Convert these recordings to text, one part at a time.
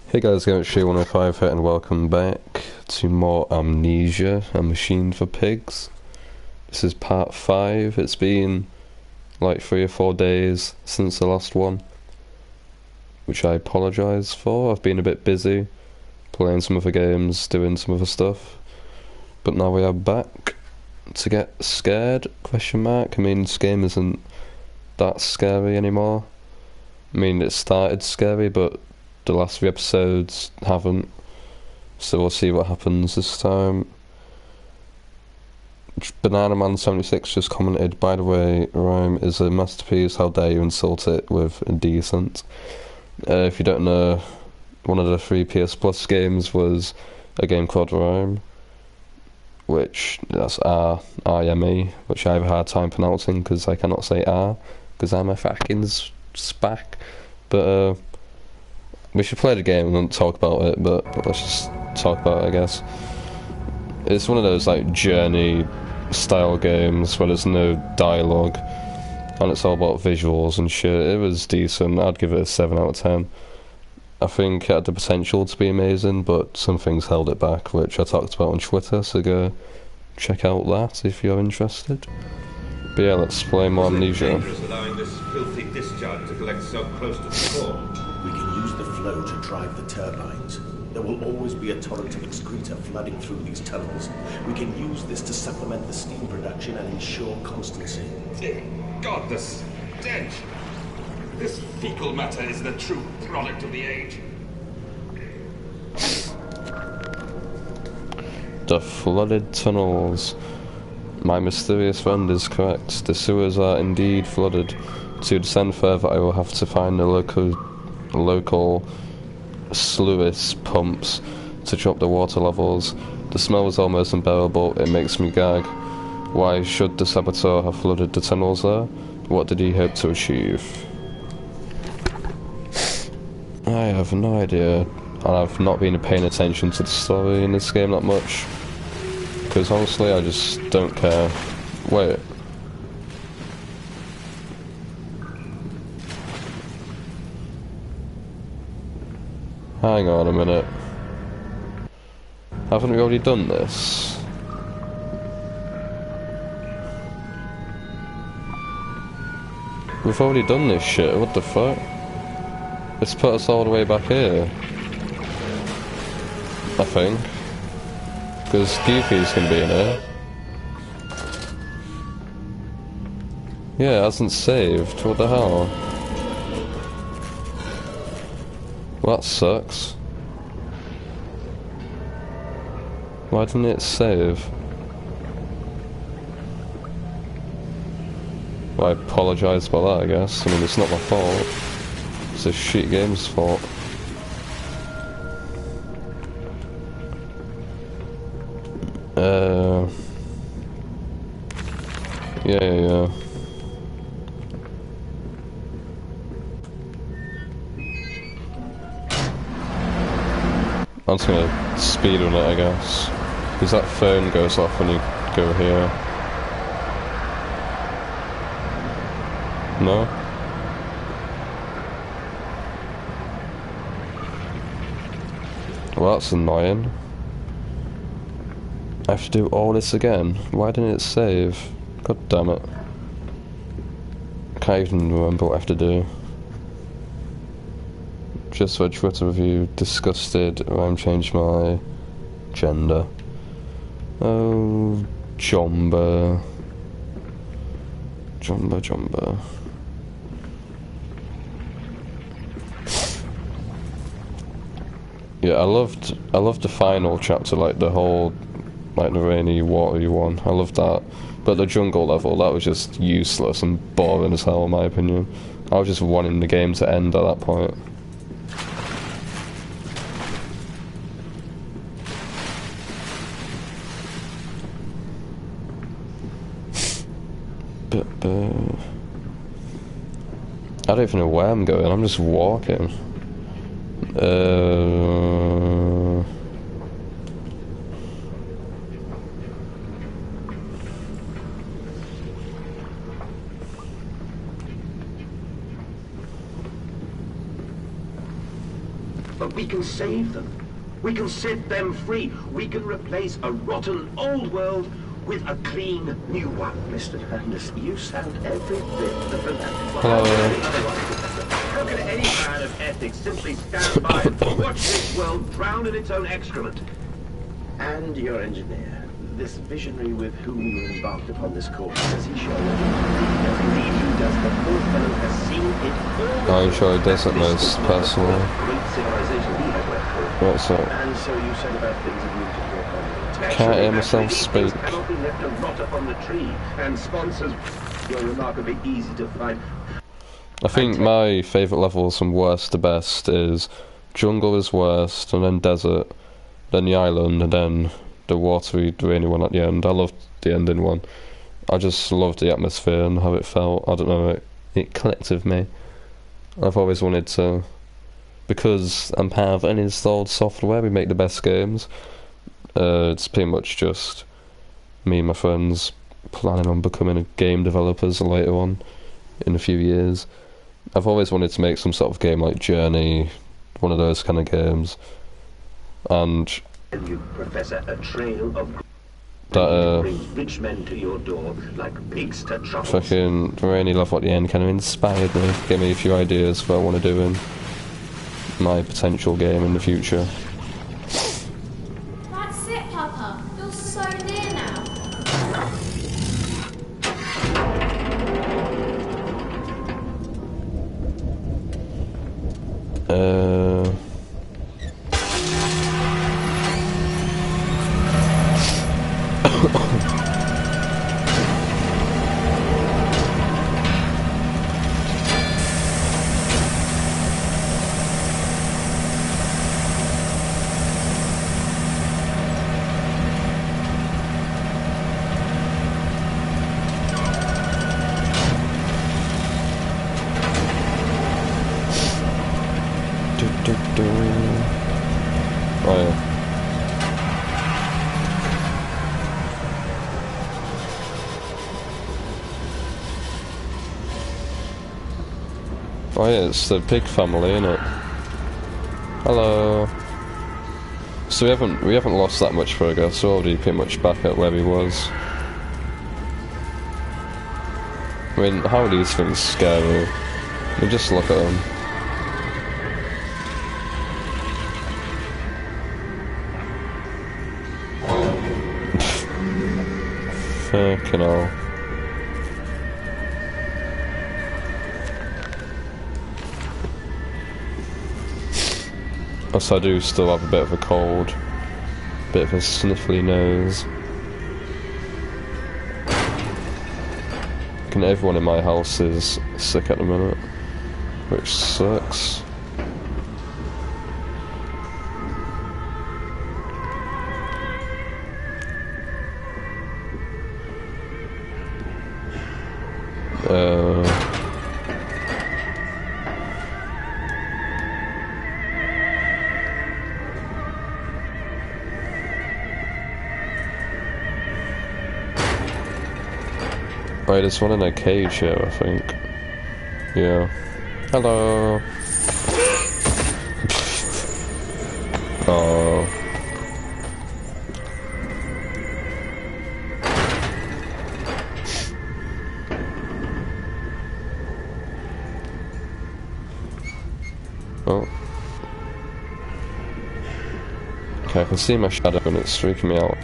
Hey guys, Game at 105 here and welcome back to more Amnesia, a machine for pigs. This is part 5. It's been like 3 or 4 days since the last one, which I apologise for. I've been a bit busy playing some other games, doing some other stuff, but now we are back to get scared, question mark. I mean, this game isn't that scary anymore. I mean, it started scary, but the last 3 episodes haven't, so we'll see what happens this time. Banana Man 76 just commented, by the way, Rime is a masterpiece, how dare you insult it with indecent. If you don't know, one of the 3 PS Plus games was a game called Rime, which, that's R-I-M-E, which I have a hard time pronouncing because I cannot say R, because I'm a fucking spack, but we should play the game and then talk about it, but let's just talk about it, I guess. It's one of those, like, journey-style games where there's no dialogue, and it's all about visuals and shit. It was decent. I'd give it a 7 out of 10. I think it had the potential to be amazing, but some things held it back, which I talked about on Twitter, so go check out that if you're interested. But yeah, let's play more Amnesia. Dangerous allowing this filthy discharge to collect so close to the core. We can use the flow to drive the turbines. There will always be a torrent of excreta flooding through these tunnels. We can use this to supplement the steam production and ensure constancy. God, the stench! This fecal matter is the true product of the age. The flooded tunnels. My mysterious friend is correct. The sewers are indeed flooded. To descend further, I will have to find the local sluice pumps to drop the water levels. The smell is almost unbearable. It makes me gag. Why should the saboteur have flooded the tunnels there? What did he hope to achieve? I have no idea. And I've not been paying attention to the story in this game that much, because honestly I just don't care. Wait. Hang on a minute. Haven't we already done this? We've already done this shit, what the fuck? It's put us all the way back here, I think. Because Goofy's gonna be in here. Yeah, it hasn't saved, what the hell? Well, that sucks. Why didn't it save? Well, I apologise about that, I guess. I mean, it's not my fault. It's a shit game's fault. Yeah. I'm just gonna speed on it, I guess. Because that phone goes off when you go here. No? Well, that's annoying. I have to do all this again. Why didn't it save? God damn it. I can't even remember what I have to do. Just for Twitter review, disgusted, I'm changed my gender. Oh, Jomba. Jomba. Yeah, I loved the final chapter, like the whole, like the rainy, watery one. I loved that. But the jungle level, that was just useless and boring as hell in my opinion. I was just wanting the game to end at that point. But, I don't even know where I'm going, I'm just walking. But we can save them. We can set them free. We can replace a rotten old world with a clean new one. Mr. Landis, you sound every bit the philosopher. How can any man of ethics simply stand by and watch this world drown in its own excrement? And your engineer, this visionary with whom you embarked upon this course, does he show it? Does he lead you? Does the poor fellow has seen it all? I'm sure he doesn't most personally. Great civilization he had left for. What's that? And so you said about things that need to work on. Can't hear myself speak. Cannot be left to rot upon the tree. And sponsors, you're remarkably easy to find. I think my favourite levels from worst to best is jungle is worst, and then desert, then the island, and then the watery, rainy one at the end. I loved the ending one. I just loved the atmosphere and how it felt. I don't know, it clicked with me. I've always wanted to, because I'm part of uninstalled software, we make the best games. It's pretty much just me and my friends planning on becoming game developers later on in a few years. I've always wanted to make some sort of game like Journey, one of those kind of games. And you, Professor, a trail of that brings rich men to your door like pigs to troughs. fucking rainy level at the end kind of inspired me, gave me a few ideas for what I want to do in my potential game in the future. That's it, Papa. You're so near now. Oh yeah. Oh yeah, it's the pig family, isn't it? Hello. So we haven't lost that much progress. We're already pretty much back at where we was. I mean, how are these things scary? I mean, just look at them. Fucking hell. Yes, I do still have a bit of a cold, bit of a sniffly nose. And everyone in my house is sick at the minute, which sucks. Right, there's one in a cage here, I think. Yeah. Hello. Oh. Oh. Okay, I can see my shadow and it's freaking me out.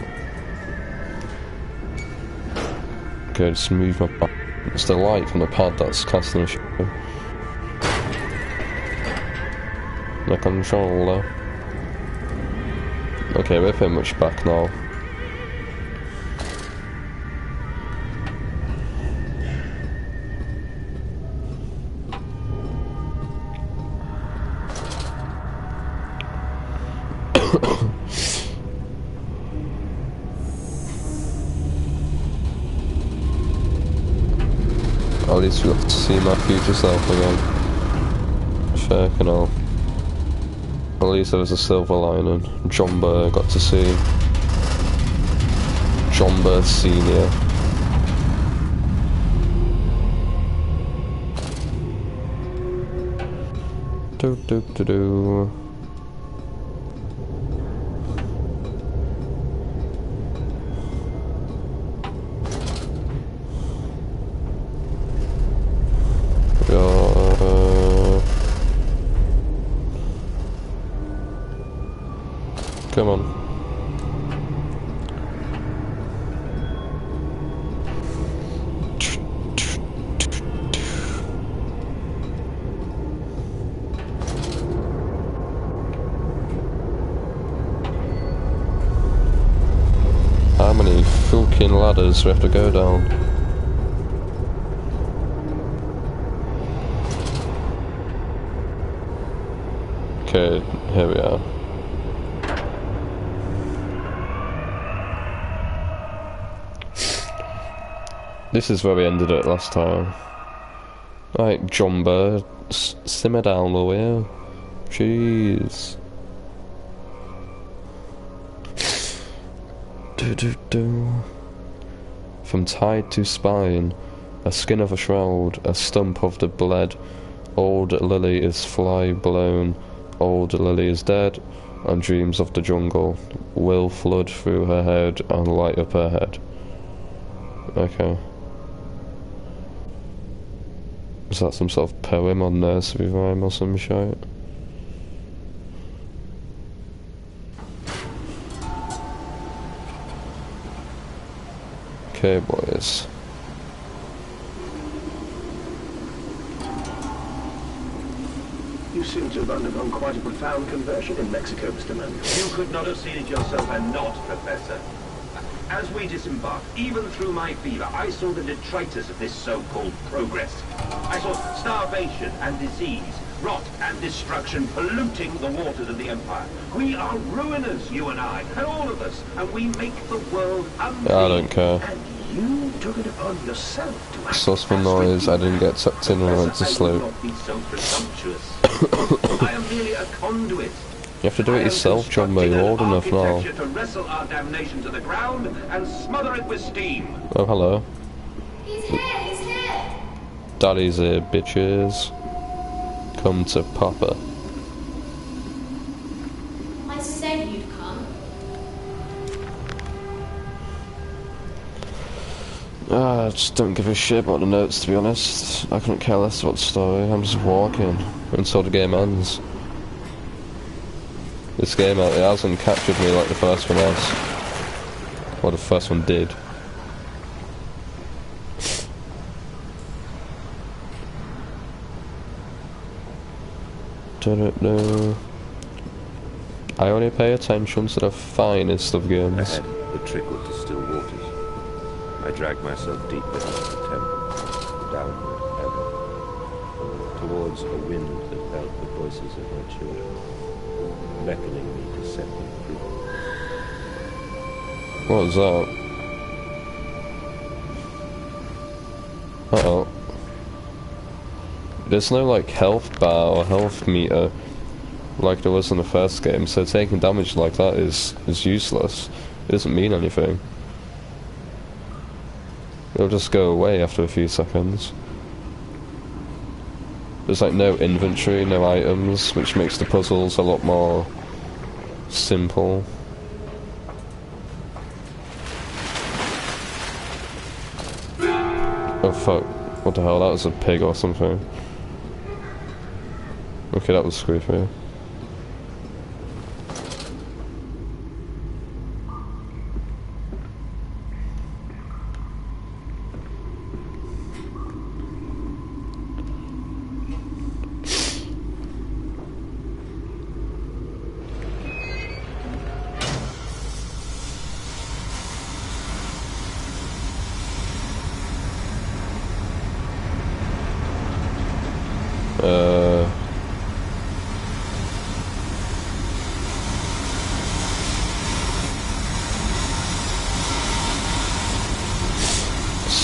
Okay, just move my pad. It's the light from the pad that's casting a shadow. The controller. Okay, we're pretty much back now. At least we got to see my future self again. Fucking hell. At least there was a silver lining. John Burr got to see. John Burr Senior. Do do do do. Come on. How many fucking ladders do we have to go down? Okay, here we are. This is where we ended it last time. Right, Jumbo, simmer down, will you? Jeez. From tide to spine, a skin of a shroud, a stump of the bled. Old Lily is fly blown, old Lily is dead, and dreams of the jungle will flood through her head and light up her head. Okay. Is that some sort of poem or nursery rhyme or some shit? Okay, boys. You seem to have undergone quite a profound conversion in Mexico, Mr. Manuel. You could not have seen it yourself and not, Professor. As we disembarked, even through my fever, I saw the detritus of this so-called progress. I saw starvation and disease, rot and destruction polluting the waters of the Empire. We are ruiners, you and I, and all of us, and we make the world unbearable. I don't care. And you took it upon yourself to act Source for noise, I didn't get sucked in when I went to sleep. I will not be so presumptuous. I am merely a conduit. You have to do it yourself, Jumbo, you're old enough now. To wrestle our damnation to the ground and smother it with steam. Oh, hello. He's here! Daddy's here, bitches. Come to Papa. I said you'd come. I just don't give a shit about the notes, to be honest. I couldn't care less about the story. I'm just walking until the game ends. This game, it hasn't captured me like the first one has. Well, the first one did. I only pay attention to the finest of games. Ahead, the trickle to still waters. I dragged myself deeper into the temple, downward ever, towards a wind that felt the voices of my children, beckoning me to set them free. What was that? Uh-oh. There's no, like, health bar or health meter like there was in the first game, so taking damage like that is useless. It doesn't mean anything. It'll just go away after a few seconds. There's like no inventory, no items, which makes the puzzles a lot more simple. Oh fuck, what the hell, that was a pig or something. Okay, that was creepy.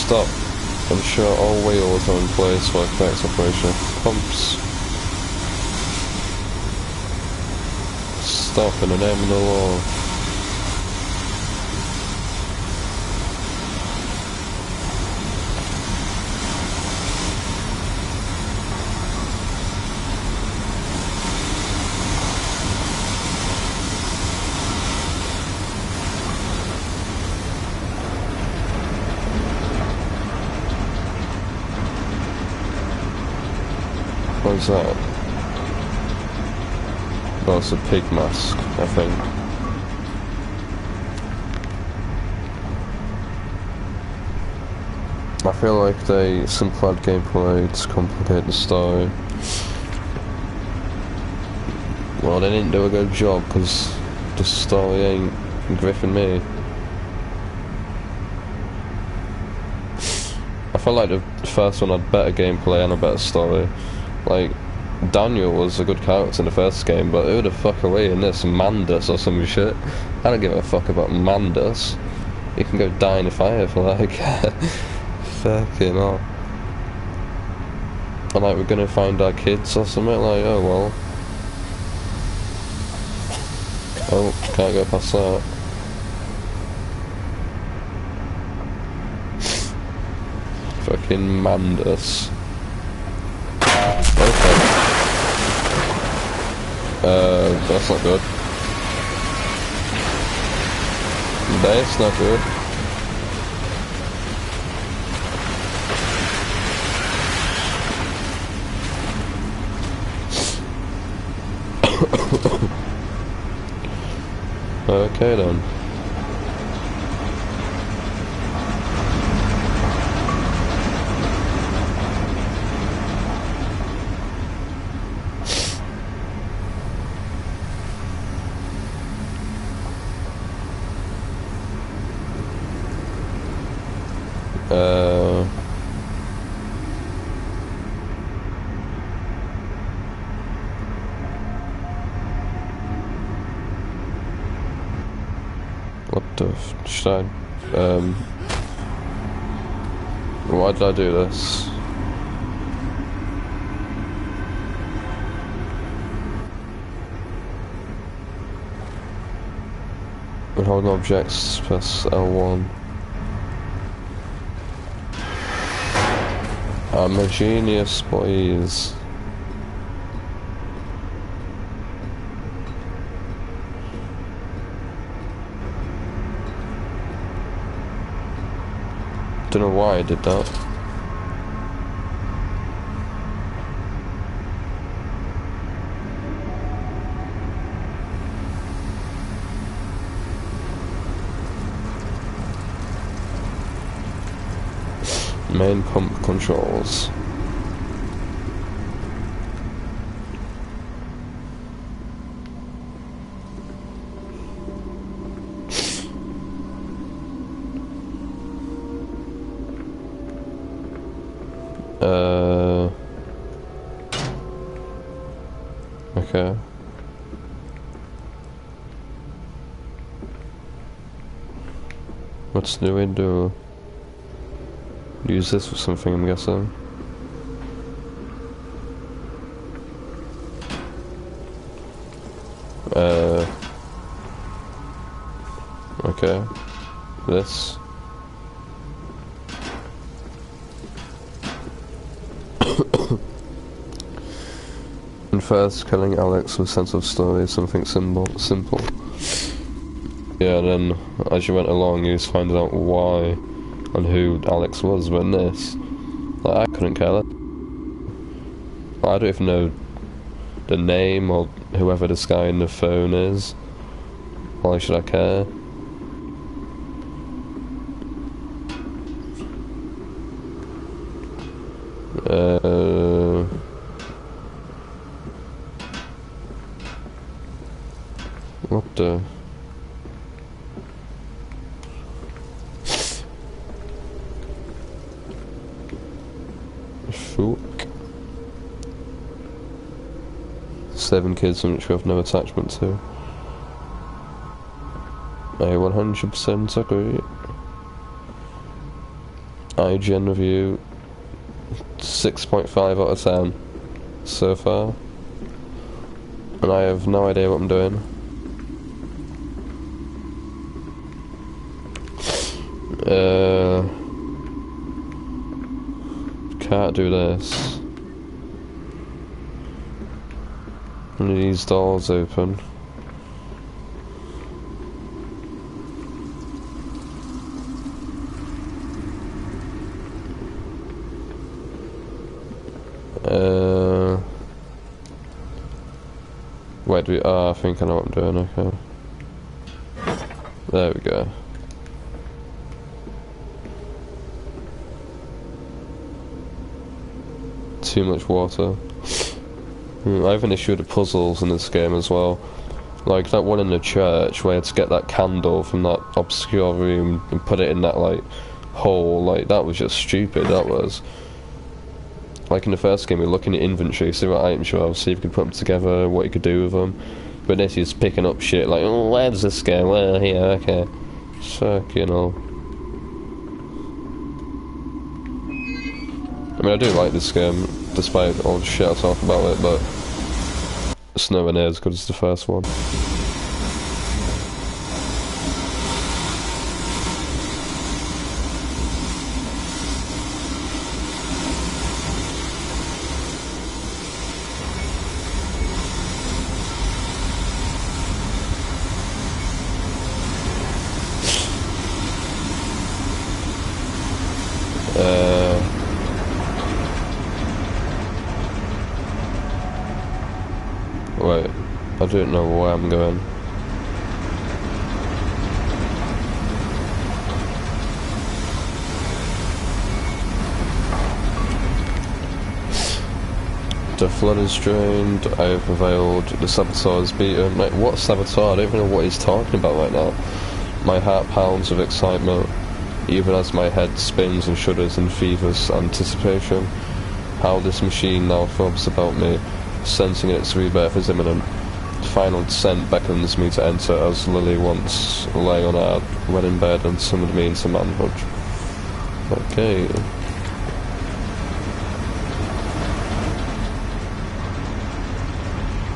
Stop. I'm sure all wheels are in place for correct operation. Pumps. Stop in the name of the law. What is that? Well, it's a pig mask, I think. I feel like they simplified gameplay to complicate the story. Well, they didn't do a good job because the story ain't gripping me. I felt like the first one had better gameplay and a better story. Like, Daniel was a good character in the first game, but who the fuck are we in this? Mandus or some shit? I don't give a fuck about Mandus. You can go die in the fire for like fucking hell. And like, we're gonna find our kids or something, like, oh well. Oh, can't go past that. Fucking Mandus. Okay. That's not good. That's not good. Okay then. What the should I, why did I do this? When holding objects, press L1. I'm a genius, boys. Don't know why I did that. Main pump controls. Okay. What's the window? Use this for something, I'm guessing. Okay. This. And first, killing Alex with sense of story is something simple. Yeah, and then as you went along, you just find out why and who Alex was. But in this, like, I couldn't care less. I don't even know the name or whoever this guy in the phone is. Why should I care? What the? Fuck. 7 kids on which we have no attachment to. I 100% agree. IGN review 6.5 out of 10 so far. And I have no idea what I'm doing. Can't do this. None of these doors open. Wait, I think I know what I'm doing, okay. There we go. too much water. I have an issue with the puzzles in this game as well. Like that one in the church where you had to get that candle from that obscure room and put it in that like hole, like that was just stupid, that was. Like in the first game, you're looking at inventory, see what items you have, see if you can put them together, what you could do with them. But this is picking up shit like, oh, where does this go? Well, here, okay. Fuck, you know. I mean, I do like this game, despite all the shit I talk about it, but it's nowhere near as good as the first one. Wait, I don't know where I'm going. The flood is drained, I have prevailed, the saboteur is beaten. Like, what saboteur? I don't even know what he's talking about right now. My heart pounds with excitement, even as my head spins and shudders in feverish anticipation. How this machine now throbs about me, sensing its rebirth is imminent. The final descent beckons me to enter as Lily once lay on our wedding bed and summoned me into manhood. Okay.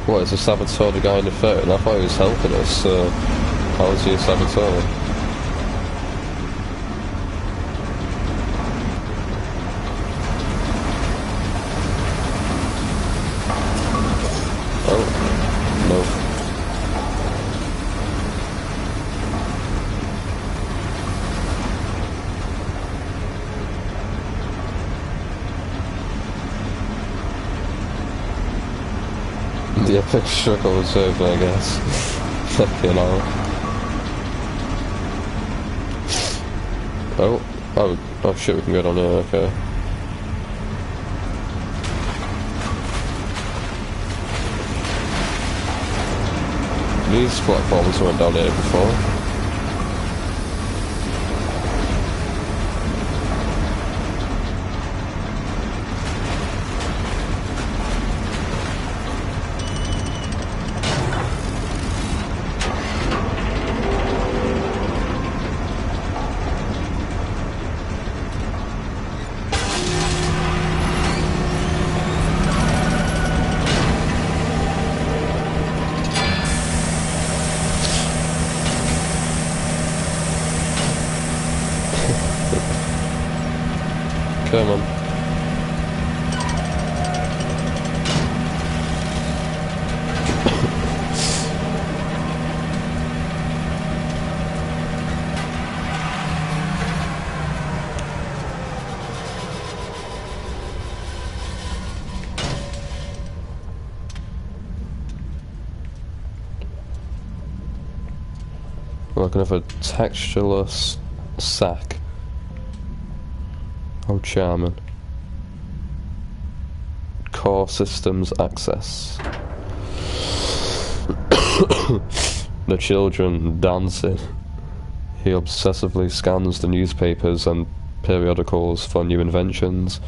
What, is a saboteur the guy in the phone? I thought he was helping us, so how is he a saboteur? The epic struggle is over, I guess. Fucking hell. Oh shit, we can get on here, okay. These platforms weren't down here before. Come on. We're looking for a textureless sack. How charming. Core systems access. The children dancing. He obsessively scans the newspapers and periodicals for new inventions.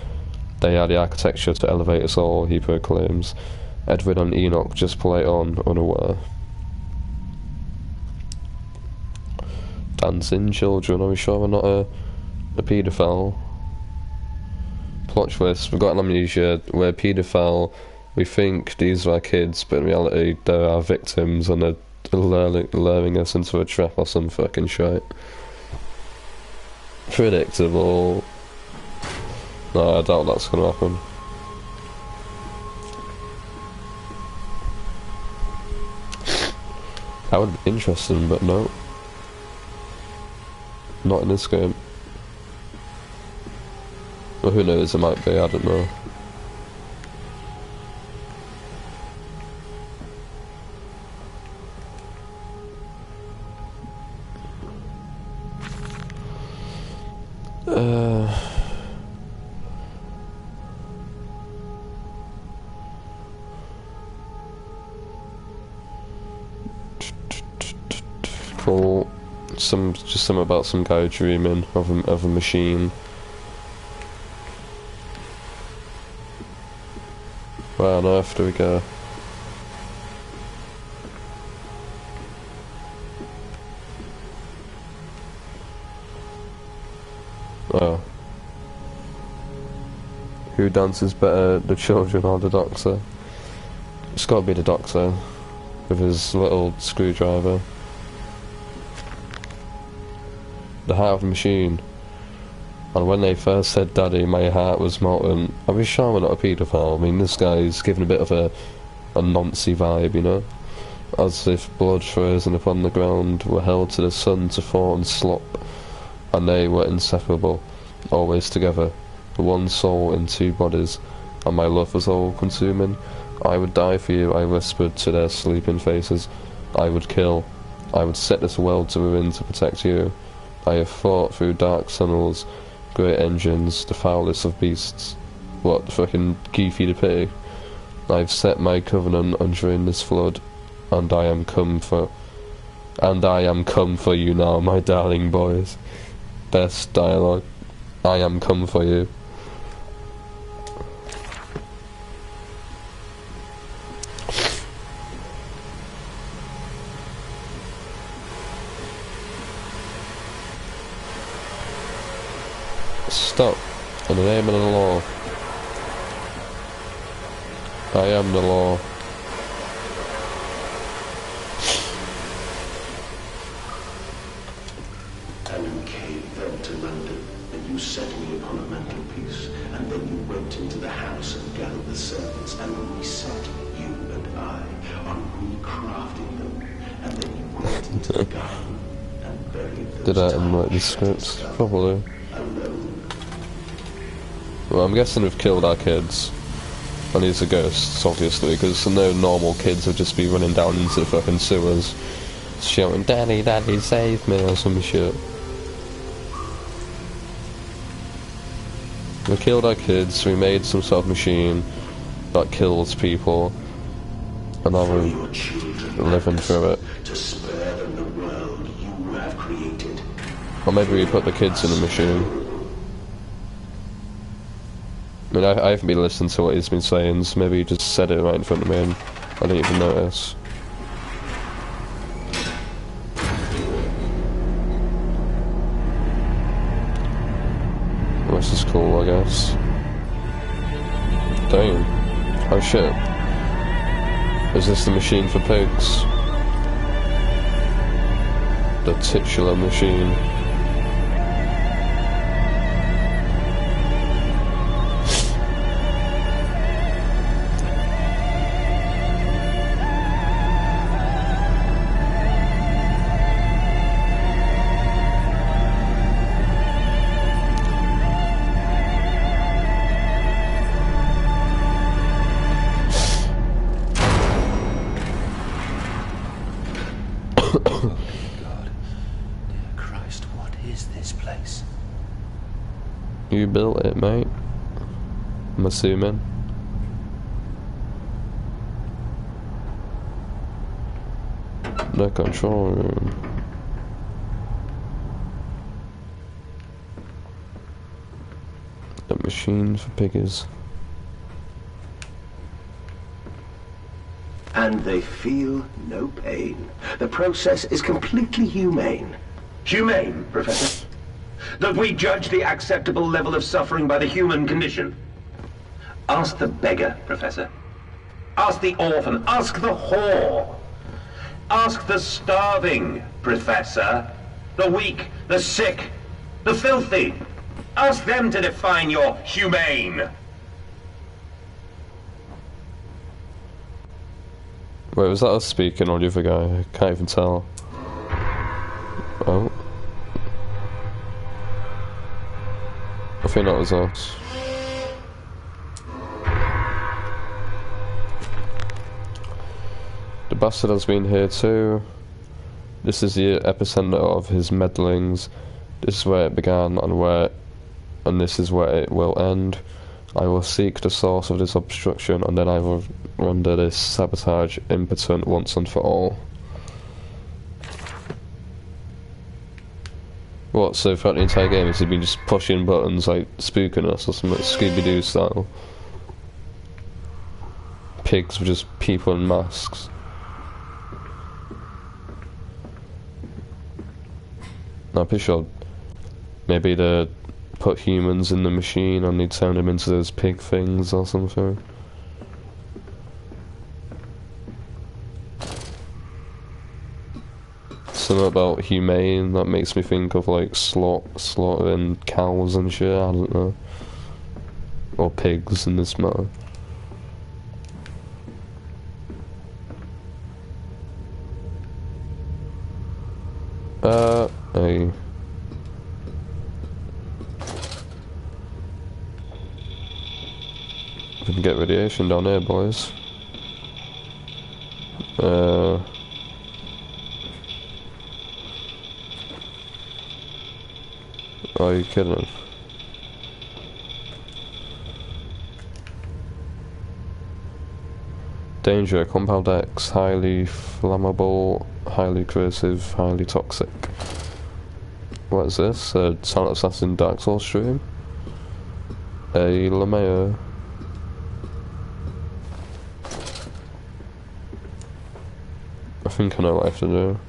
They are the architecture to elevate us all, he proclaims. Edwin and Enoch just play on, unaware. Dancing children, are we sure we're not a paedophile? Plot twist, we've got an amnesia, we're paedophile, we think these are our kids, but in reality they're our victims and they're luring us into a trap or some fucking shit. Predictable. No, I doubt that's gonna happen. That would be interesting, but no. Not in this game. Well, who knows, it might be, I don't know. Cool. Just something about some guy dreaming of a machine. Where on earth do we go? Oh. Who dances better, the children or the doctor? It's gotta be the doctor, with his little screwdriver. The heart of the machine. And when they first said Daddy, my heart was molten. I was sure we're not a paedophile. I mean, this guy's giving a bit of a noncy vibe, you know? As if blood frozen upon the ground were held to the sun to thaw and slop, and they were inseparable, always together, one soul in two bodies, and my love was all-consuming. I would die for you, I whispered to their sleeping faces. I would kill. I would set this world to ruin to protect you. I have fought through dark tunnels, great engines, the foulest of beasts. What, fucking Geefy the Pig? I've set my covenant under this flood, and I am come for you now, my darling boys. Best dialogue. I am come for you. Stop. In the name of the law. I am the law. And you came then to London, and you set me upon a mantelpiece, and then you went into the house and gathered the servants, and reset you and I on recrafting them, and then you went into the garden and buried those Did I write the scripts? Probably. Well, I'm guessing we've killed our kids. And these are ghosts, obviously, because no normal kids would just be running down into the fucking sewers, shouting, Daddy, Daddy, save me, or some shit. We killed our kids, we made some sort of machine that kills people, and now we're living through it. to spare them the world you have created. Or maybe we put the kids in the machine. I mean, I haven't been listening to what he's been saying, so maybe he just said it right in front of me and I didn't even notice. This is cool, I guess. Damn. Oh shit. Is this the machine for pigs? The titular machine. You built it, mate. I'm assuming. The control room. The machine for piggies. And they feel no pain. The process is completely humane. Humane, Professor? That we judge the acceptable level of suffering by the human condition? Ask the beggar, Professor. Ask the orphan. Ask the whore. Ask the starving, Professor. The weak, the sick, the filthy. Ask them to define your humane. Wait, was that us speaking or the other guy? I can't even tell. Oh. I think that was us. The bastard has been here too. This is the epicenter of his meddlings. This is where it began and this is where it will end. I will seek the source of this obstruction and then I will render this sabotage impotent once and for all. What, so throughout the entire game has he been just pushing buttons like spooking us or something, Scooby-Doo style? Pigs were just people in masks. I'm pretty sure maybe they put humans in the machine and they'd turn them into those pig things or something. Something about humane that makes me think of like slaughtering cows and shit, I don't know. Or pigs in this matter. Hey. We can get radiation down here, boys. Are you kidding? Danger, Compound X, highly flammable, highly corrosive, highly toxic. What is this? A Silent Assassin Dark Souls stream? A Lameo. I think I know what I have to do.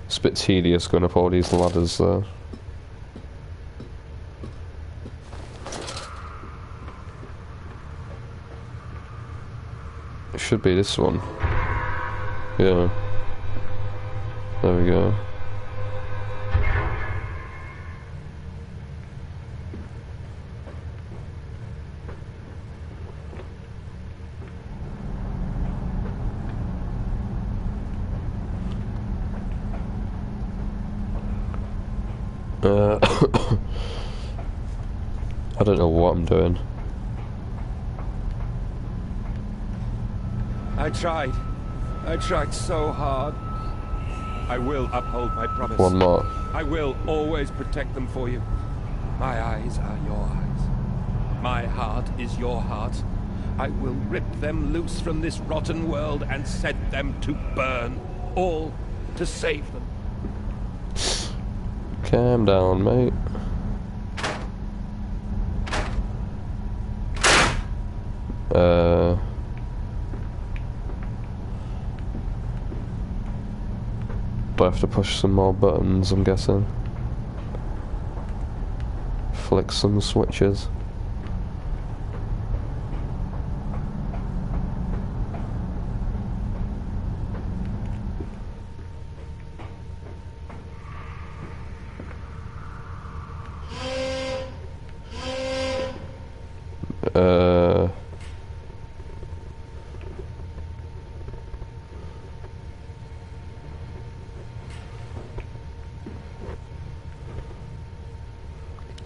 It's a bit tedious going up all these ladders there. It should be this one. Yeah. There we go. I don't know what I'm doing. I tried so hard. I will uphold my promise. One more. I will always protect them for you. My eyes are your eyes. My heart is your heart. I will rip them loose from this rotten world and set them to burn. All to save them. Calm down, mate. Do I have to push some more buttons, I'm guessing? Flick some switches.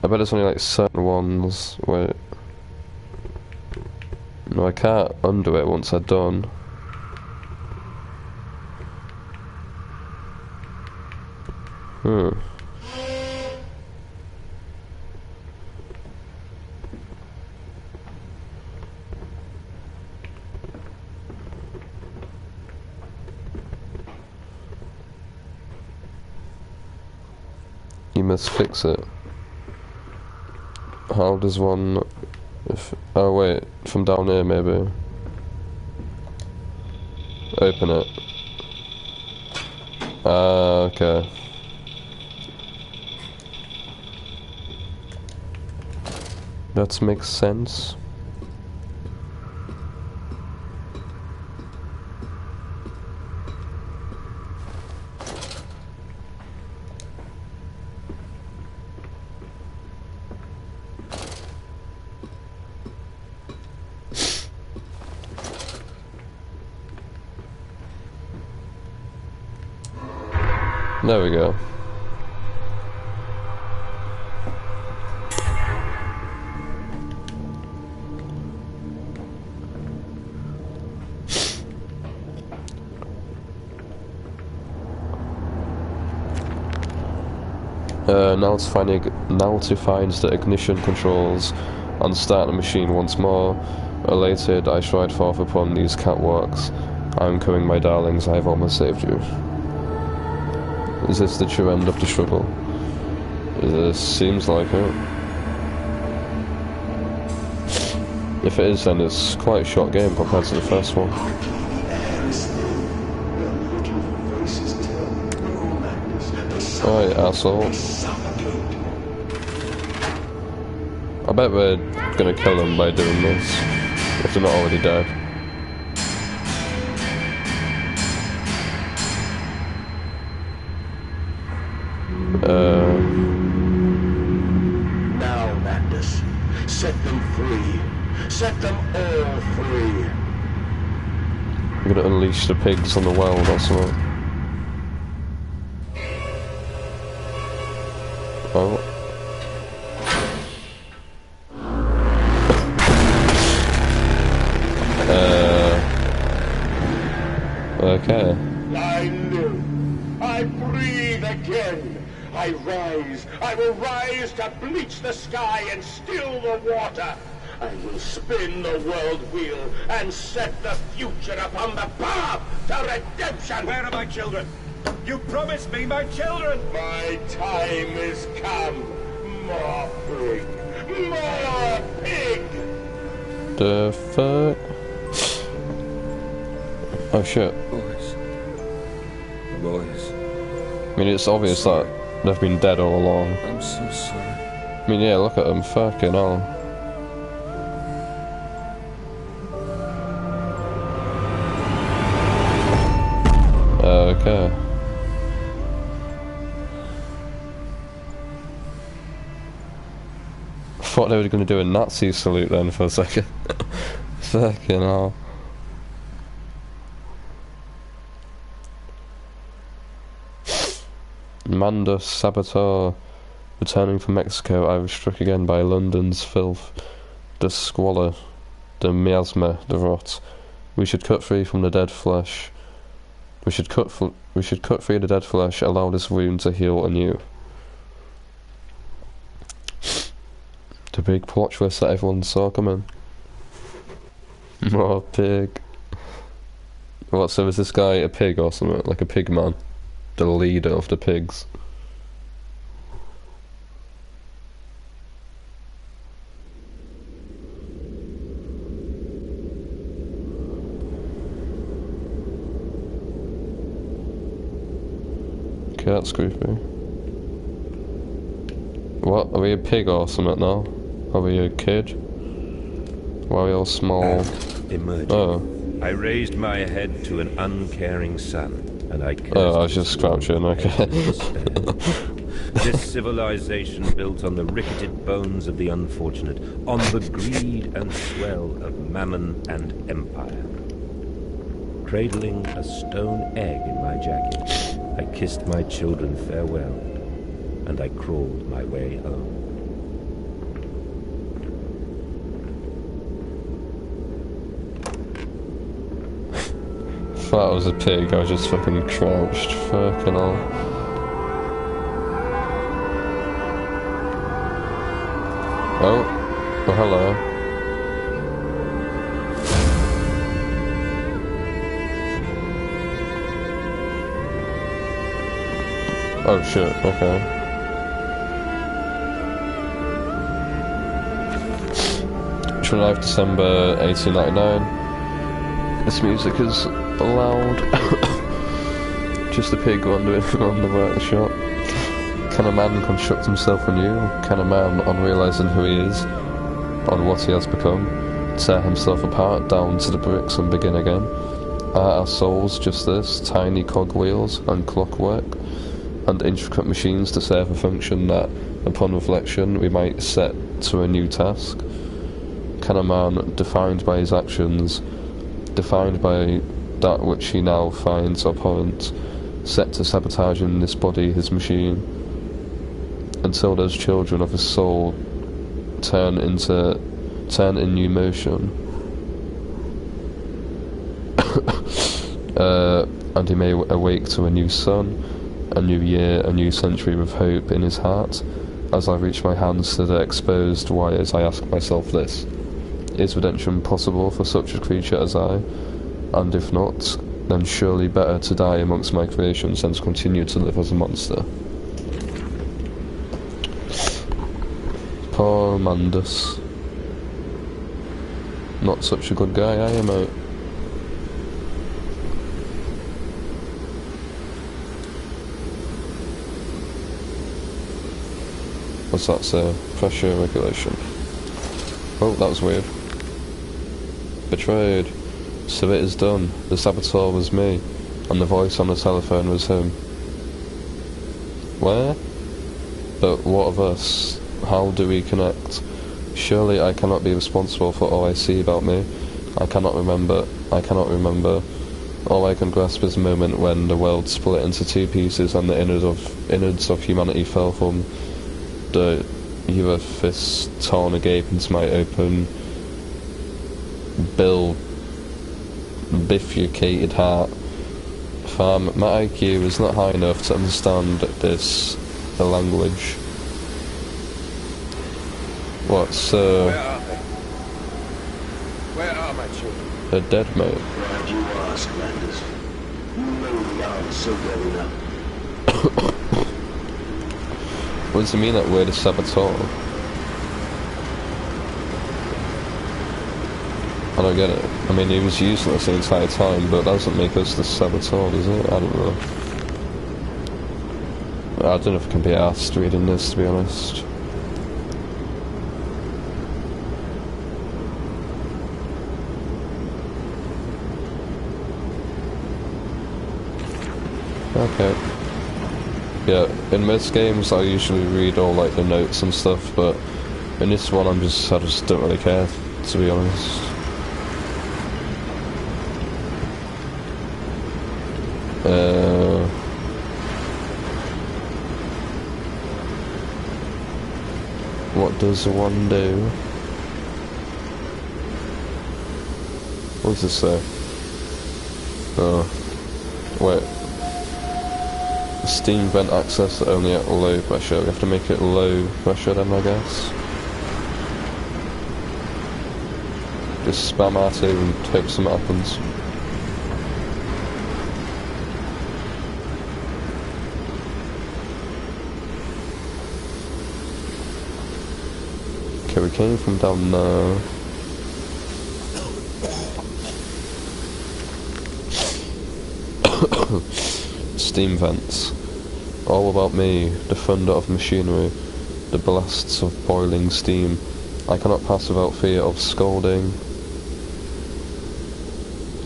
I bet it's only like certain ones where... No, I can't undo it once I'm done. You must fix it. How does one... oh wait, from down here maybe. Open it. Ah, okay. That makes sense. There we go. Now to find the ignition controls and start the machine once more. Elated, I stride forth upon these catwalks. I am coming, my darlings, I have almost saved you. Is this the true end of the struggle? It seems like it. If it is, then it's quite a short game compared to the first one. Alright, asshole. I bet we're gonna kill them by doing this, if they're not already dead. Now, Madness, set them free. Set them all free. I'm gonna unleash the pigs on the world or something. Oh. Okay. I live. I breathe again. I rise. I will rise to bleach the sky and still the water. I will spin the world wheel and set the future upon the path to redemption. Where are my children? You promised me my children! My time is come. More pig. More pig. The fuck? Oh shit. Boys. Boys. I mean, it's obvious that they've been dead all along. I'm so sorry. I mean, yeah, look at them. Fucking hell. Okay. I thought they were going to do a Nazi salute then for a second. Fucking hell. Mandus Saboteur, returning from Mexico, I was struck again by London's filth, the squalor, the miasma, the rot. We should cut free from the dead flesh. We should cut free the dead flesh, allow this wound to heal anew. The big plot twist that everyone saw coming. More pig. What, so is this guy a pig or something? Like a pig man? The leader of the pigs. Okay, that's creepy. What? Are we a pig or something now? Are we a kid? Why are we all small? Emerging. Oh. I raised my head to an uncaring sun, and I cursed Oh, I was just crouching, okay. This civilization built on the ricketed bones of the unfortunate, on the greed and swell of mammon and empire. Cradling a stone egg in my jacket, I kissed my children farewell, and I crawled my way home. If that was a pig, I was just fucking crouched. Fucking hell. Oh. Oh, hello. Oh shit, okay. 29th December 1899. This music is loud. Just a pig wandering around the workshop. Can a man construct himself anew? Can a man, on realising who he is, on what he has become, tear himself apart down to the bricks and begin again? Are our souls just this, tiny cogwheels and clockwork, and intricate machines to serve a function that, upon reflection, we might set to a new task? Can a man, defined by his actions, defined by that which he now finds abhorrent, set to sabotaging this body, his machine, until those children of his soul turn in new motion, and he may awake to a new sun, a new year, a new century with hope in his heart. As I reach my hands to the exposed wires, I ask myself this: is redemption possible for such a creature as I? And if not, then surely better to die amongst my creations than to continue to live as a monster. Mandus. Not such a good guy, are you, mate? What's that say? Pressure regulation. Oh, that was weird. Betrayed. So it is done. The saboteur was me, and the voice on the telephone was him. Where? But what of us? How do we connect? Surely I cannot be responsible for all I see about me. I cannot remember. All I can grasp is the moment when the world split into two pieces and the innards of humanity fell from the either fist torn agape into my open, bifurcated heart. Fam, my IQ is not high enough to understand the language. What, so... Where are they? Where are my children? They're dead, mate. Glad you asked, Landers. You know the answer well enough. What does it mean that we're the saboteur? I don't get it. I mean, he was useless the entire time, but that doesn't make us the saboteur, does it? I don't know. I don't know if I can be asked reading this, to be honest. Okay. Yeah, in most games I usually read all like the notes and stuff, but in this one I just don't really care, to be honest. What does one do? What does this say? Oh, wait. Steam vent access only at low pressure. We have to make it low pressure then, I guess. Just spam R2 and hope something happens. Okay, we came from down there. Steam vents. All about me, the thunder of machinery, the blasts of boiling steam. I cannot pass without fear of scalding.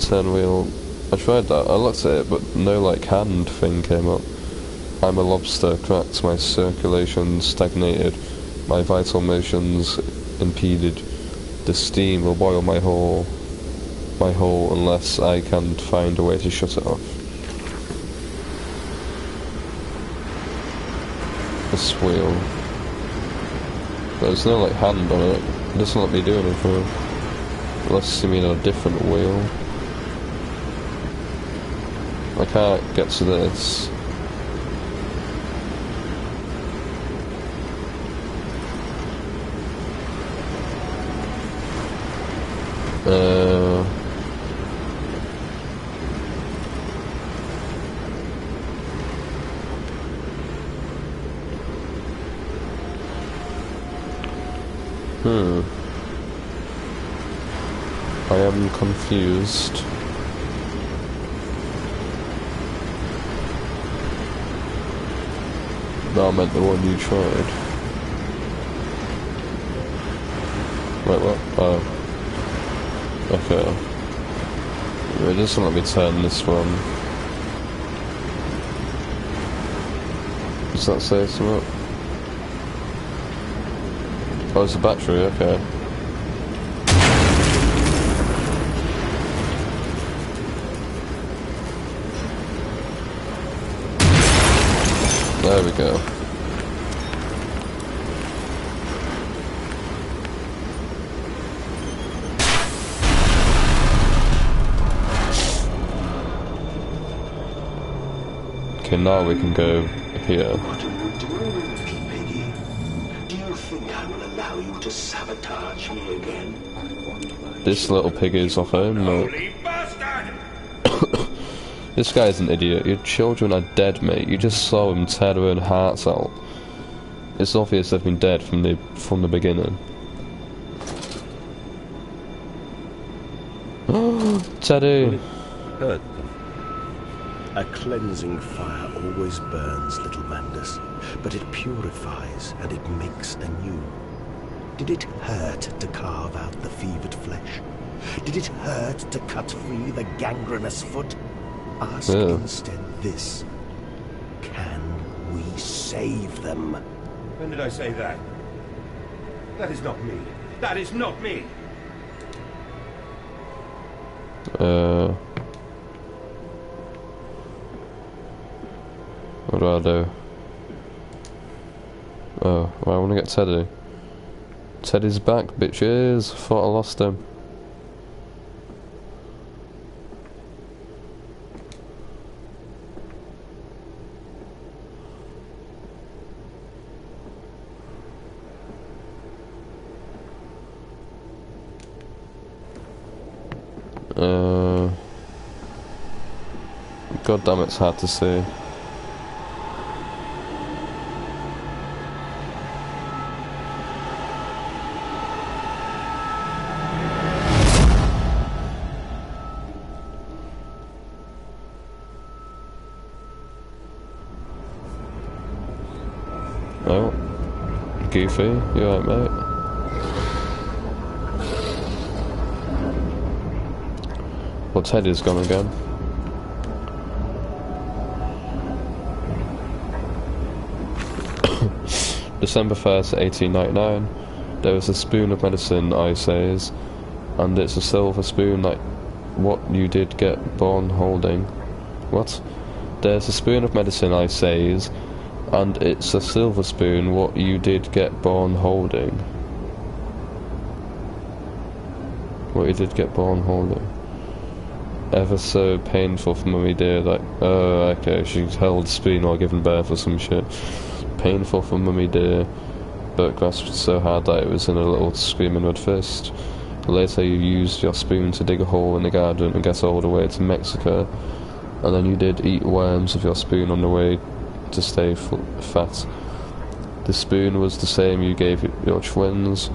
Turn wheel. I tried that, I looked at it, but no like hand thing came up. I'm a lobster, cracked, my circulation stagnated, my vital motions impeded. The steam will boil my hole unless I can find a way to shut it off. This wheel. There's no like hand on it. It doesn't let me do anything. Unless you mean a different wheel. I can't get to this. I am confused. No, I meant the one you tried. Wait, what? Oh. Okay. It doesn't let me turn this one. Does that say something? Oh, it's a battery, okay. There we go. Okay, now we can go here. What are you doing with me, Piggy? Do you think I will allow you to sabotage me again? This little pig is off home, mate. Holy bastard! This guy's an idiot. Your children are dead, mate. You just saw him tear their own hearts out. It's obvious they've been dead from the beginning. Teddy! Hurt them. A cleansing fire always burns, little Mandus, but it purifies and it makes anew. Did it hurt to carve out the fevered flesh? Did it hurt to cut free the gangrenous foot? Ask instead this. Can we save them? When did I say that? That is not me. That is not me! What do I do? Oh, well, I want to get Teddy. Teddy's back, bitches. Thought I lost him. God damn, it's hard to see. Oh, Goofy, you alright, mate? Well, Teddy's gone again. December 1st, 1899. There was a spoon of medicine, I says, and it's a silver spoon like what you did get born holding. What? There's a spoon of medicine, I says, and it's a silver spoon what you did get born holding. What you did get born holding. Ever so painful for mummy dear, like, oh, okay, she held the spoon while giving birth or some shit. Painful for mummy dear, but grasped so hard that it was in a little screaming red fist. Later you used your spoon to dig a hole in the garden and get all the way to Mexico, and then you did eat worms with your spoon on the way to stay fat. The spoon was the same you gave your twins,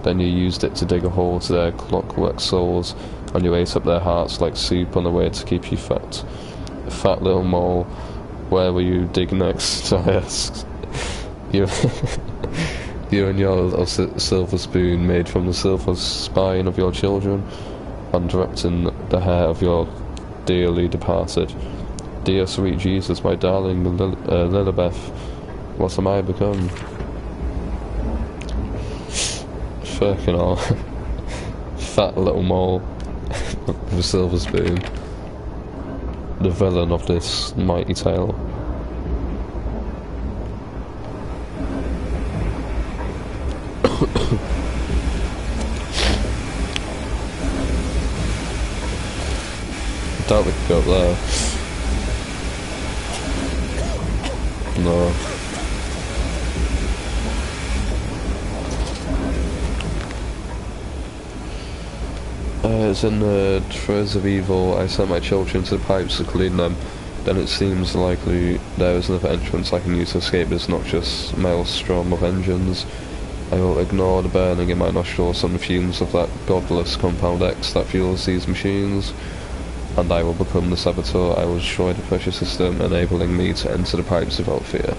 then you used it to dig a hole to their clockwork souls, and you ate up their hearts like soup on the way to keep you fat. Fat little mole, where will you dig next? I asked. You and your little silver spoon made from the silver spine of your children, and wrapped in the hair of your dearly departed. Dear sweet Jesus, my darling Lilibeth, what am I become? Fucking hell. Fat little mole with a silver spoon. The villain of this mighty tale. I doubt we could go up there. No. It's in the throes of evil. I sent my children to the pipes to clean them. Then it seems likely there is another entrance I can use to escape this noxious maelstrom of engines. I will ignore the burning in my nostrils and the fumes of that godless compound X that fuels these machines, and I will become the saboteur. I will destroy the pressure system, enabling me to enter the pipes without fear.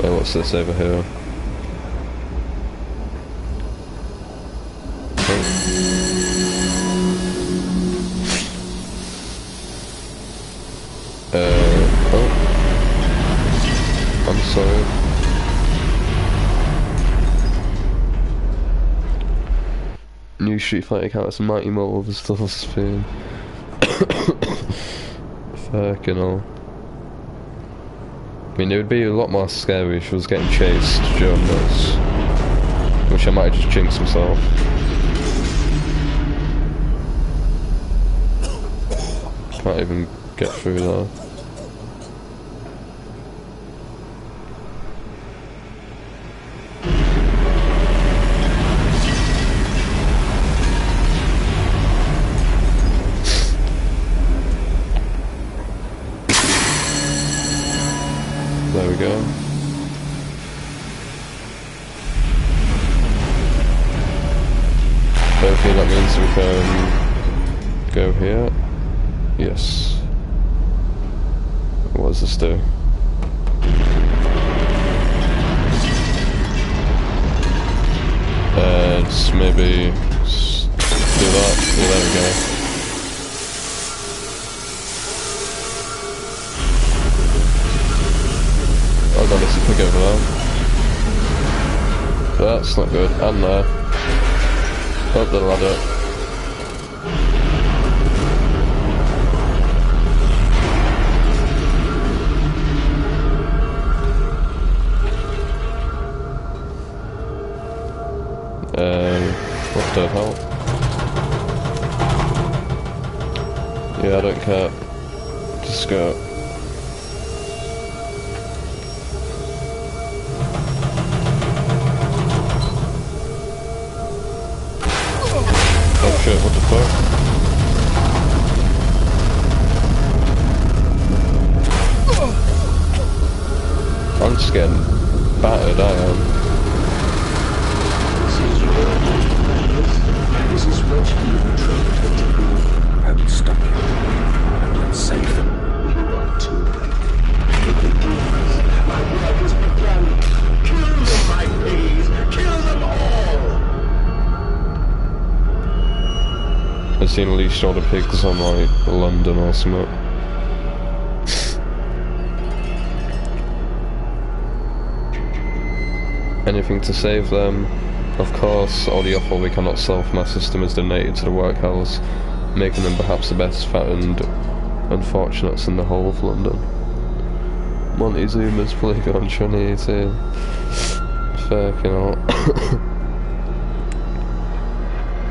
Wait, what's this over here? Oh. I'm sorry. New Street Fighter characters, Mighty Mole with a silver spoon. Fucking hell. I mean, it would be a lot more scary if she was getting chased during this. Which I might have just jinxed myself. Can't even get through there. Hopefully that means we can go here. Yes. What does this do? Just maybe do that. Yeah, there we go. Oh god, there's a pig over there. That's not good. And there. Up the ladder. What the hell? Yeah, I don't care. Just go. Oh shit, what the fuck? I'm just getting battered, I am. This is what you betrayed her to be. I will stop you. I will save them. You are too late. The demons. My work has begun. Kill them, my please. Kill them all. I've seen at least all the pigs on like London or something. Anything to save them? Of course, all the offal we cannot sell from our system is donated to the workhouse, making them perhaps the best fattened unfortunates in the whole of London. Montezuma's Polygon Trinity. Fucking hell.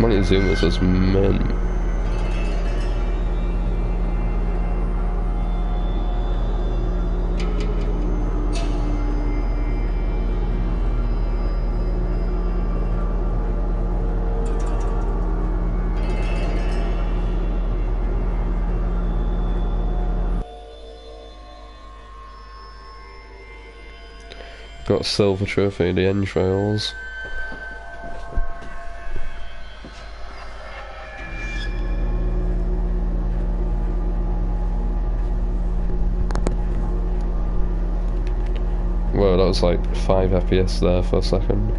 Montezuma's as men. Got a silver trophy, the entrails. Whoa, that was like 5 FPS there for a second.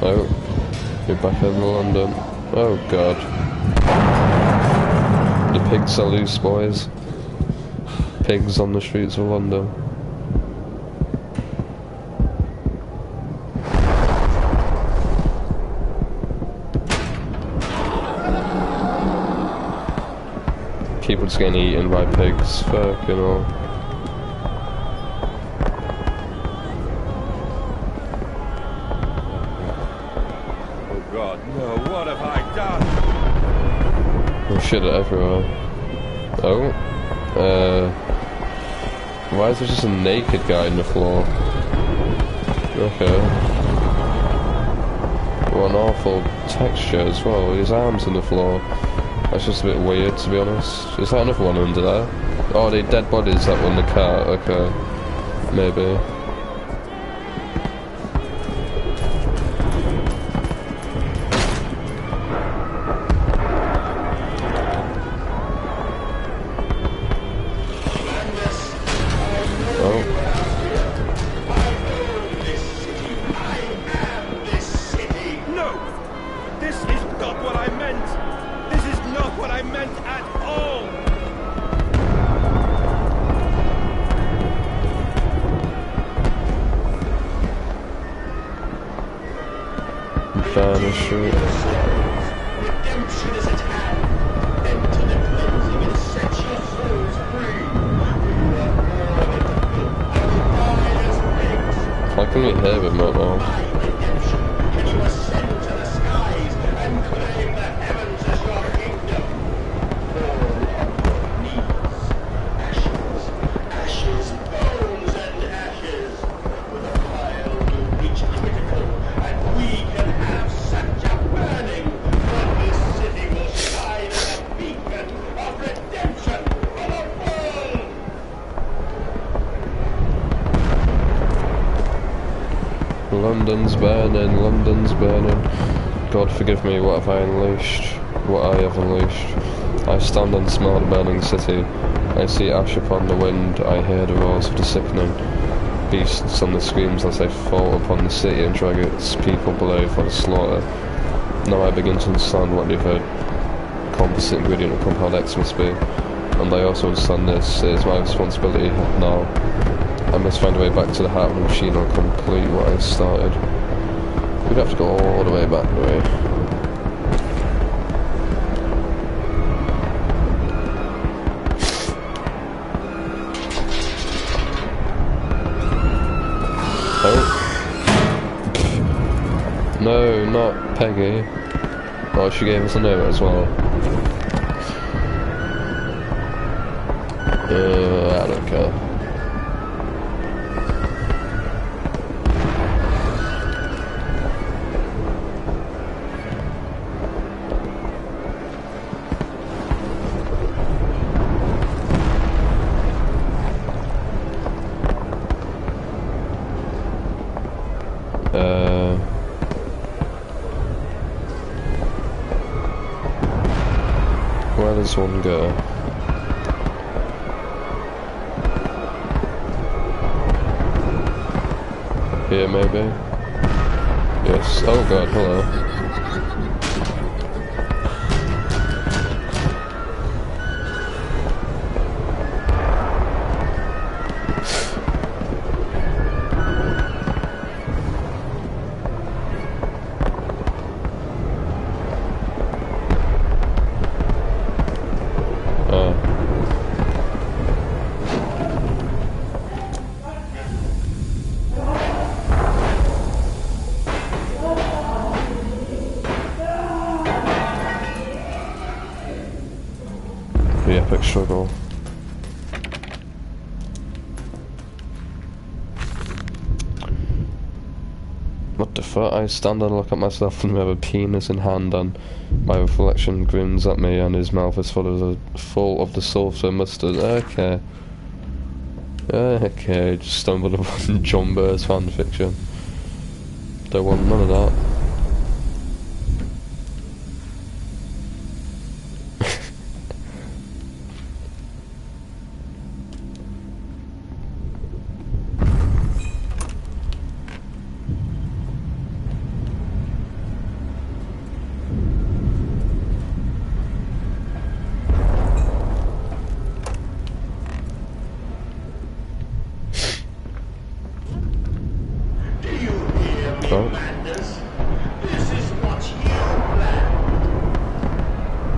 Oh, we're back in London. Oh god. The pigs are loose, boys. Pigs on the streets of London. People just getting eaten by pigs, fucking hell. God, no, what have I done? Oh shit, everywhere. Oh. Why is there just a naked guy on the floor? Okay. What an awful texture as well, his arms on the floor. That's just a bit weird, to be honest. Is that another one under there? Oh, the dead bodies that were in the car, okay. Maybe. Redemption is at hand. Enter the cleansing and set your souls free. Why can we hear him right now? Redemption, can you ascend to the skies and claim the heavens as your kingdom? Fall on your knees. Ashes, ashes, bones and London's burning, London's burning. God forgive me, what have I unleashed? What I have unleashed. I stand and smell the burning city. I see ash upon the wind, I hear the roars of the sickening beasts on the screams as they fall upon the city and drag its people below for the slaughter. Now I begin to understand what the composite ingredient of Compound X must be, and I also understand this. It is my responsibility now. I must find a way back to the heart of the machine and complete what I started. We'd have to go all the way back, anyway. No, not Peggy. Oh, she gave us a note as well. I don't care. Where does one go? Here, maybe? Yes. Oh god, hello. The epic struggle. What the fuck? I stand and look at myself and have a penis in hand, and my reflection grins at me, and his mouth is full of the sulphur mustard. Okay. Okay, just stumbled upon John Burr's fanfiction. Don't want none of that.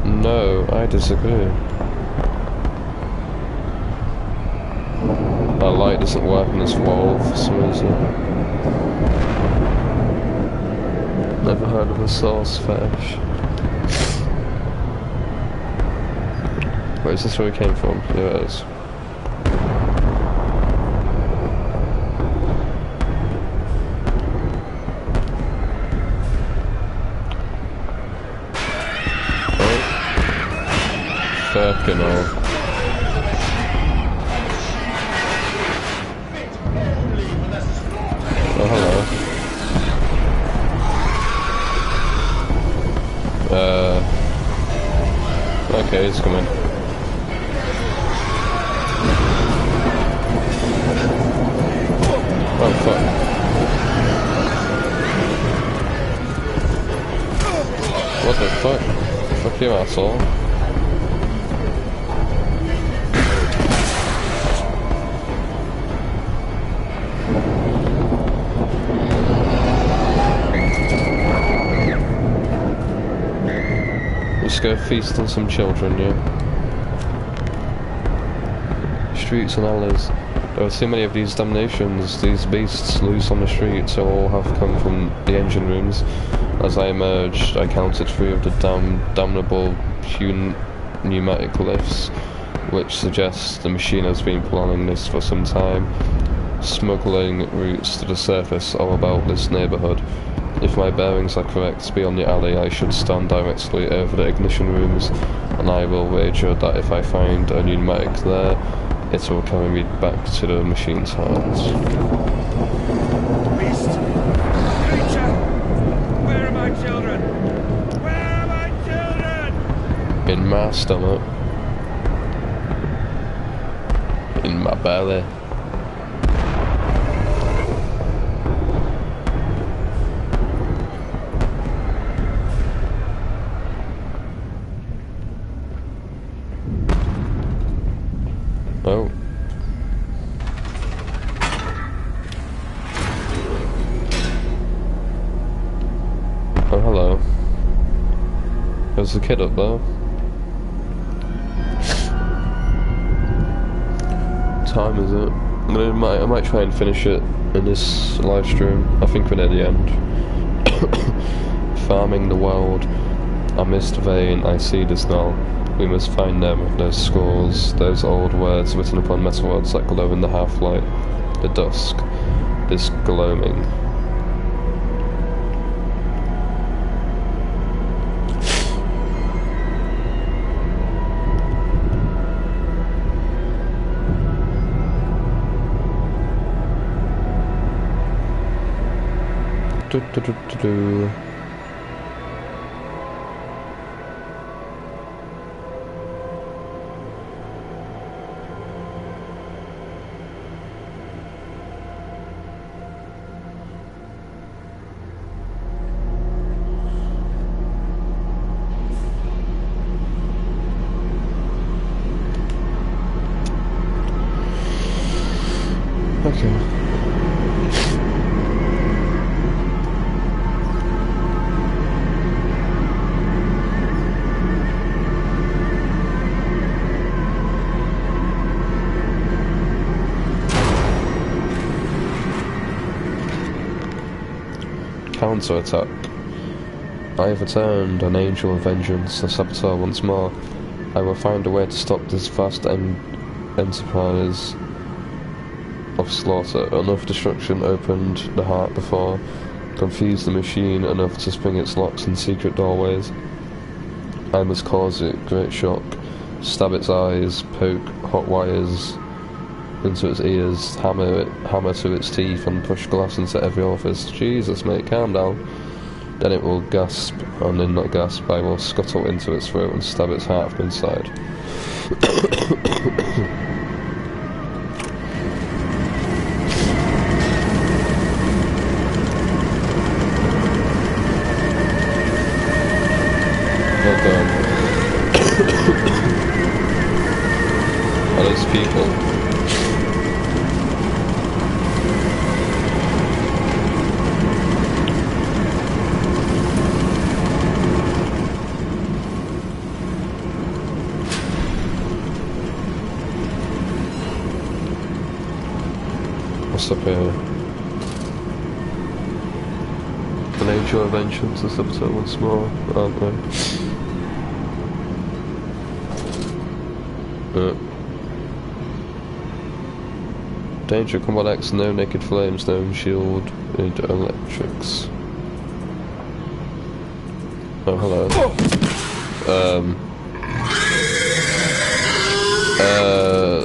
No, I disagree. That light doesn't work in this wall for some reason. Never heard of a source fetish. Wait, is this where we came from? Here it is. Fucking hell. Oh, hello. Okay, he's coming. Oh, fuck. What the fuck? Fuck you, asshole. Let's go feast on some children, yeah. Streets and alleys. There are too many of these damnations, these beasts loose on the streets, so all have come from the engine rooms. As I emerged, I counted 3 of the damnable pneumatic lifts, which suggests the machine has been planning this for some time. Smuggling routes to the surface are about this neighbourhood. If my bearings are correct, beyond the alley I should stand directly over the ignition rooms, and I will wager that if I find a pneumatic there, it will carry me back to the machine's heart. Beast! children? Where are my children? In my stomach. In my belly. Oh. Oh, hello. There's a kid up there. Time is it? I might try and finish it in this live stream. I think we're near the end. Farming the world. I missed vein, I see this now. We must find them, those scores, those old words written upon metal rods that glow in the half-light. The dusk. This gloaming. Do, do, do, do, do. Okay. Counter-attack. I have returned, an angel of vengeance, the saboteur once more. I will find a way to stop this vast enterprise of slaughter. Enough destruction opened the heart before, confused the machine enough to spring its locks in secret doorways. I must cause it great shock, stab its eyes, poke hot wires into its ears, hammer to its teeth, and push glass into every orifice. Jesus, mate, calm down. Then it will gasp, and in that gasp I will scuttle into its throat and stab its heart from inside. Oh god. Are those people? What's up here? An angel of vengeance, the saboteur once more, aren't they? Danger, Combat X, no naked flames, no shield, and electrics. Oh, hello.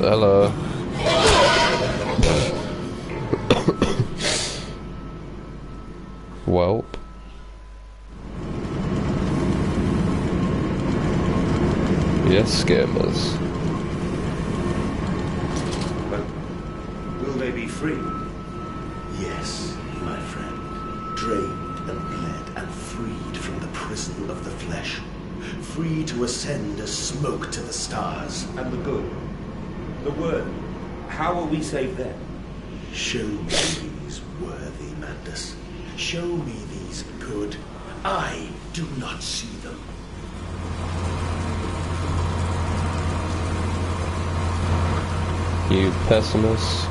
Hello. Welp. Yes, gamers. But will they be free? Yes, my friend. Drained and bled and freed from the prison of the flesh. Free to ascend as smoke to the stars. And the good. The word. How will we save them? Show me these worthy madness. Show me these good. I do not see them. You pessimist.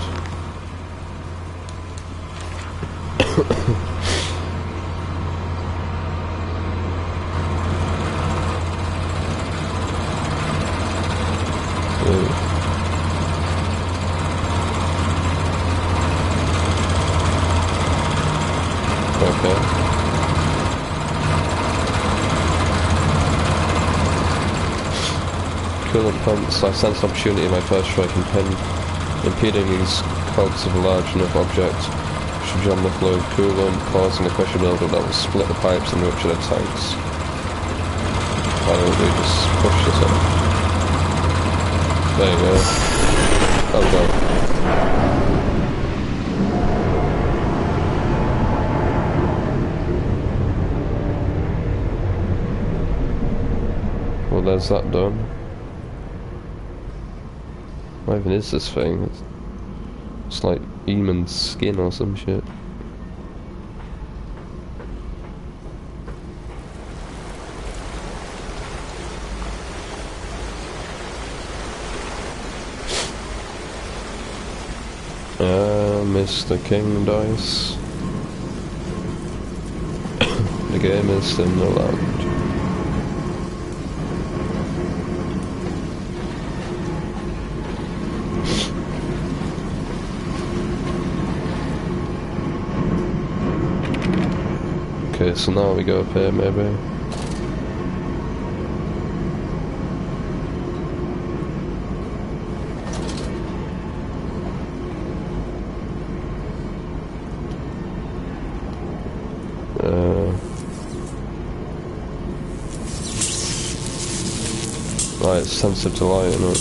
Okay. Coolant pumps. I sensed opportunity in my first strike impeding these cogs of a large enough object to jam the flow of coolant, causing a pressure buildup that will split the pipes and rupture the tanks. Why don't we just push this up? There you go. Oh god. Well, there's that done. What even is this thing? It's like Eamon's skin or some shit. Mr. King Dice. The game is in the land. Okay, so now we go up here, maybe. Right, it's sensitive to light, isn't it?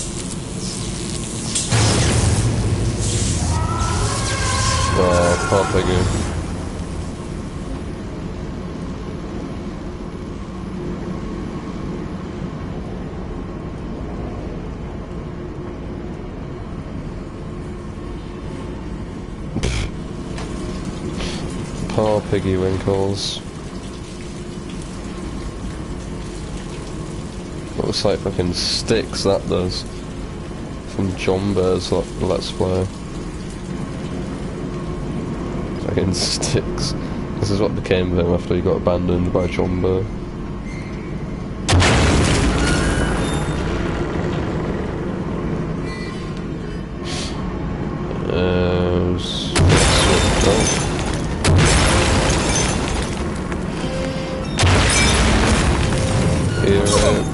Oh, poor piggy. Poor piggy winkles. Looks like fucking sticks, that does. From John Bear's Let's Play. Fucking sticks. This is what became of him after he got abandoned by John Bear.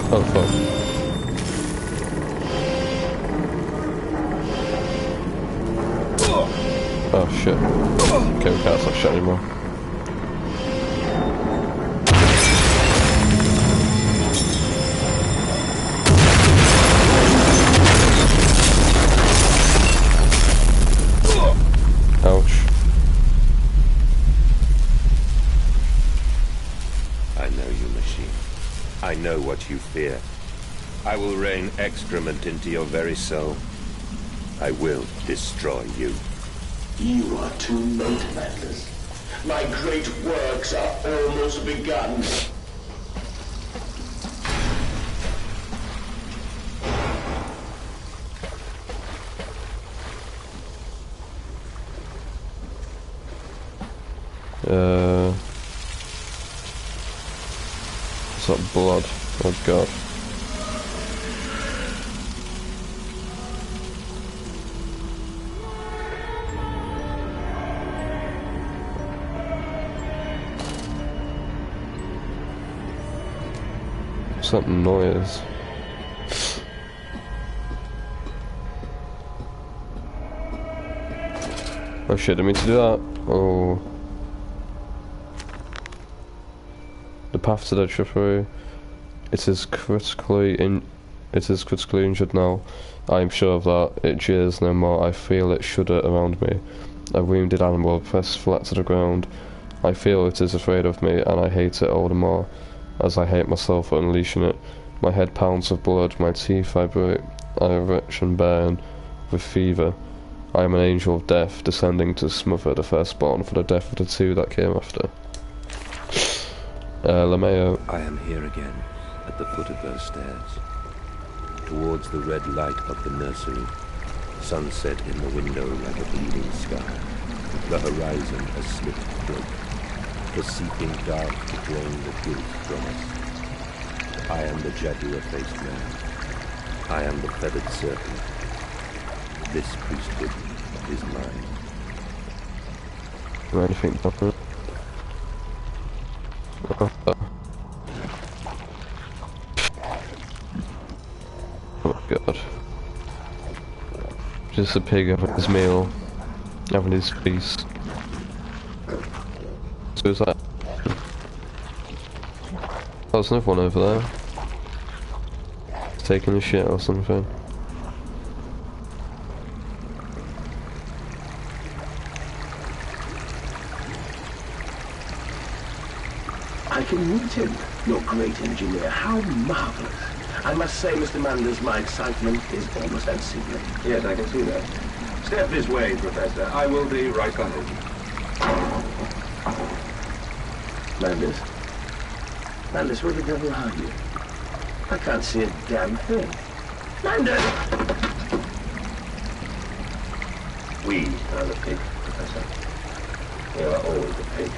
Oh fuck. Oh shit. Okay, we can't stop shit anymore. Ouch. I know you, machine. I know what you fear. I will rain excrement into your very soul. I will destroy you. You are too late, Atlas. My great works are almost begun. What's that blood? Oh god. What's that noise? Oh shit, didn't mean to do that. Oh. The path to the trippery. It is critically injured now. I am sure of that. It jeers no more. I feel it shudder around me. A wounded animal pressed flat to the ground. I feel it is afraid of me, and I hate it all the more, as I hate myself for unleashing it. My head pounds with blood, my teeth vibrate, I retch and burn with fever. I am an angel of death, descending to smother the firstborn for the death of the two that came after. LeMayo. I am here again, at the foot of those stairs. Towards the red light of the nursery, sunset in the window like a bleeding sky. The horizon a slit throat, the seeping dark to drain the guilt from us. I am the jaguar-faced man. I am the feathered serpent. This priesthood is mine. Anything different? Oh god. Just a pig having his meal, having his feast. Who's that? Oh, there's another one over there. He's taking a shit or something. I can meet him, your great engineer. How marvelous. I must say, Mr. Manders, my excitement is almost unseemly. Yes, I can see that. Step this way, Professor. I will be right behind you. Manders? Manders, what the devil are you? I can't see a damn thing. Manders! We are the pig, Professor. We are always the pig.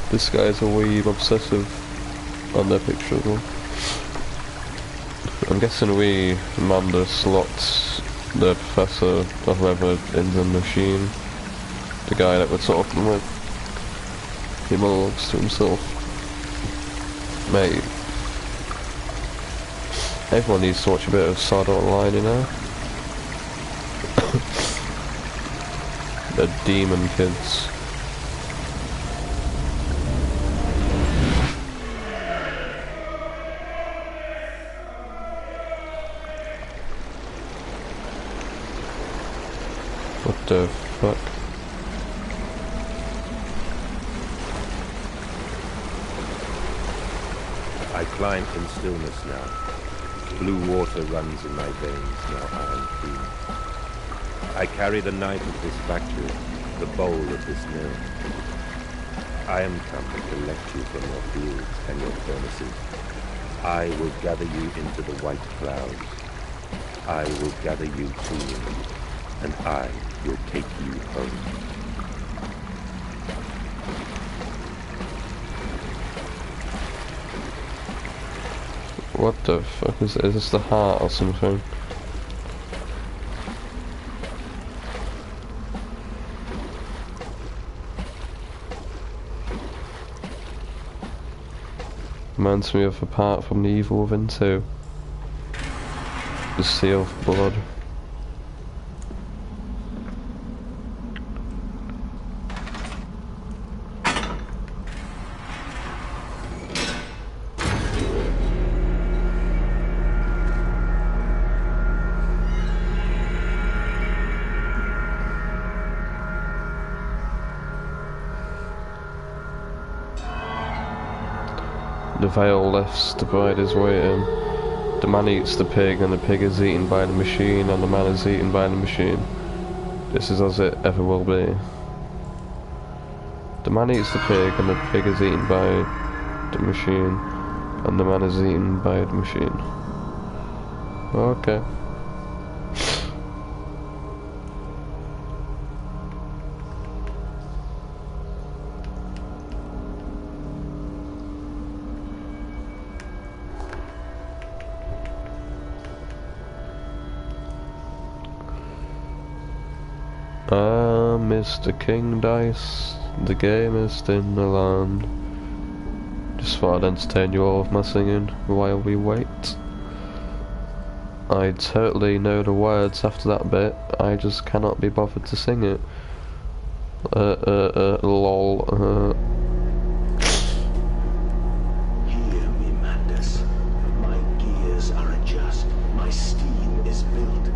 This guy's a weeb obsessive on their picture as well. I'm guessing we Mandus locked the professor or whoever in the machine. The guy that we're talking with. He monologues to himself. Mate. Everyone needs to watch a bit of Sword Online, you know? The demon kids. What the fuck? I climb in stillness now. Blue water runs in my veins, now I am clean. I carry the knife of this factory, the bowl of this mill. I am come to collect you from your fields and your furnaces. I will gather you into the white clouds. I will gather you to me, and I will take you home. What the fuck is this the heart or something? Reminds me of Apart from the Evil Within 2. The Seal of Blood. The veil lifts, the bride is waiting. The man eats the pig, and the pig is eaten by the machine, and the man is eaten by the machine. This is as it ever will be. The man eats the pig, and the pig is eaten by the machine, and the man is eaten by the machine. Okay. Mr. King Dice, the game is in the land. Just thought I'd entertain you all with my singing while we wait. I totally know the words after that bit, I just cannot be bothered to sing it. Lol. Hear me, Mandus. My gears are adjust. My steam is built.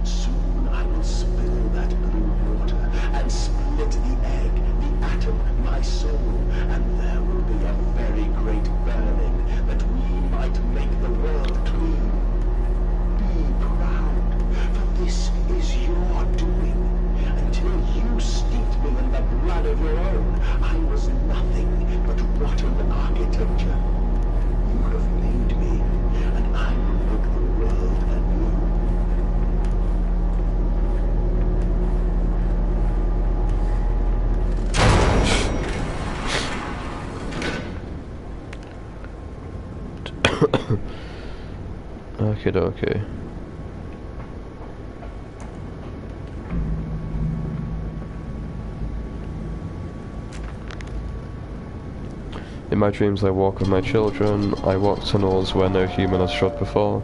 Soon I will spill that blue water and split the egg, the atom, my soul, and there will be a very great burning that we might make the world clean. Be proud, for this is your doing. Until you steeped me in the blood of your own, I was nothing but rotten architecture. You have made me, and I will make the world anew. Okay, okay. In my dreams I walk with my children, I walk tunnels where no human has trod before.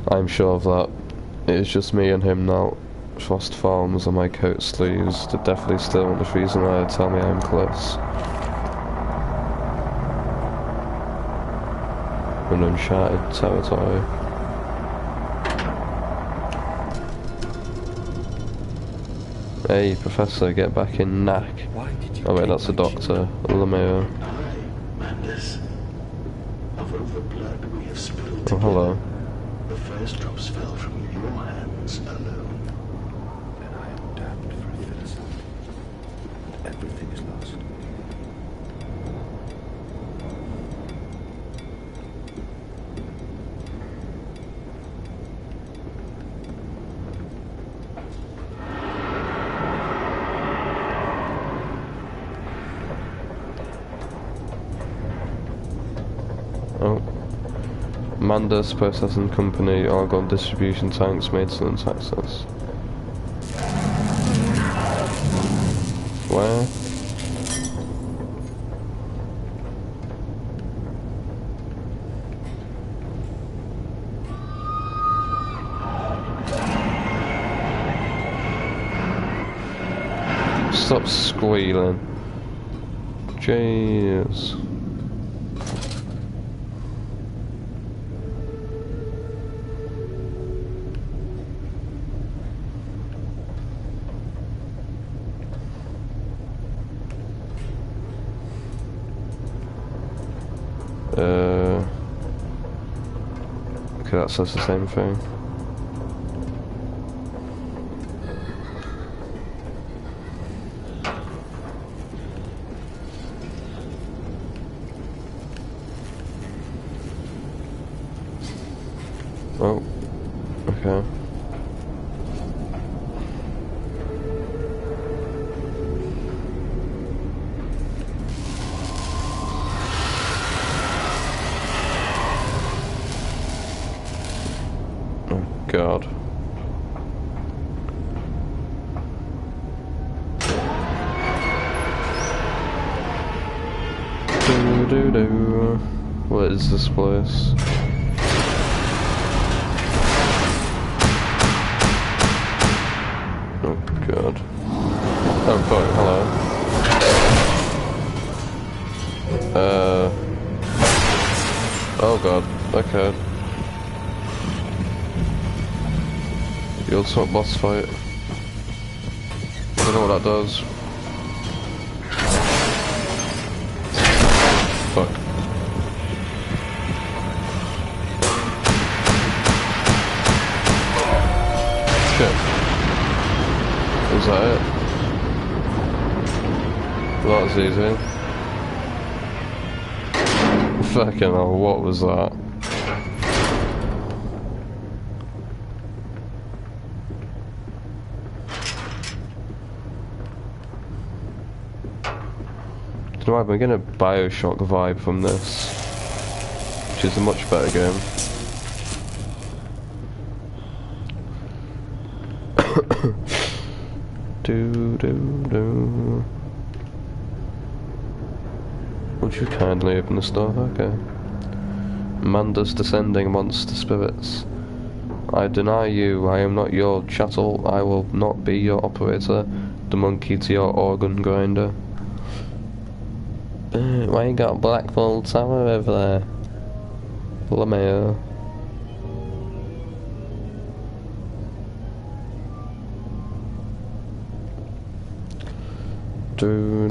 I am sure of that. It is just me and him now. frost forms on my coat sleeves. The deathly still the freezing air tell me I am close. An uncharted territory. Hey, Professor, get back in knack. Oh wait, that's the doctor. Lameo. Madness. Of all the blood we have spilled Oh, hello. the first drops fell from your hands alone. Then I am damned for a filicide. Everything is lost. Oh. Manda's Processing Company, Argon Distribution Tanks, Maintenance Access. Where? Stop squealing. Jeez. Okay, that says the same thing. Oh, okay. God. Do. What is this place? Oh God. Oh fuck, hello. Oh God, okay. The ultimate boss fight. I don't know what that does. Fuck. Shit. Was that it? Well, that was easy. Fucking hell, what was that? You know, I'm getting a Bioshock vibe from this, which is a much better game. Do. Would you kindly open the store? Okay. Manda's descending monster spirits. I deny you, I am not your chattel, I will not be your operator, the monkey to your organ grinder. Why you got Blackpool Tower over there? Lameo. Do.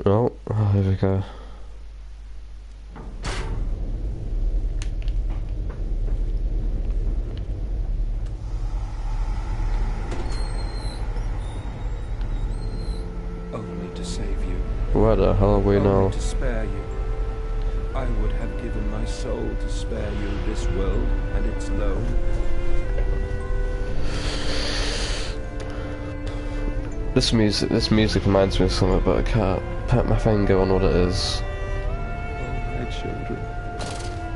Oh, here we go. Only to save you. Where the hell are we now? Only to spare you. I would have given my soul to spare you this world and its loan. This music reminds me of something, but I can't put my finger on what it is. Oh, my children.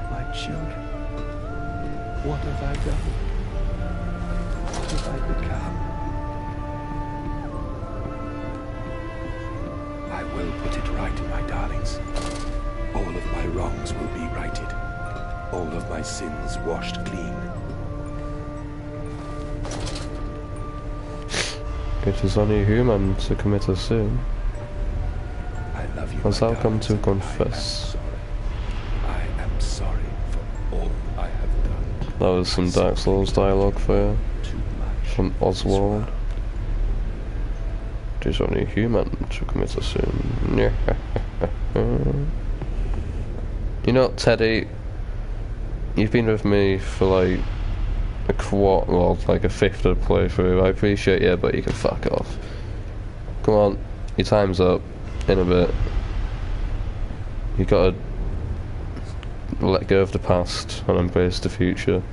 My children. What have I done? have I become? I will put it right, my darlings. All of my wrongs will be righted. All of my sins washed clean. It is only human to commit a sin. I love you, As my thou come darlings, to and confess. I am sorry for all I have done. That was some Dark Souls dialogue for you, Too much from Oswald. It is only human to commit a sin. You know, Teddy, you've been with me for like a quarter, well, like a fifth of the playthrough. I appreciate you, but you can fuck off. Come on, your time's up in a bit. You gotta let go of the past and embrace the future.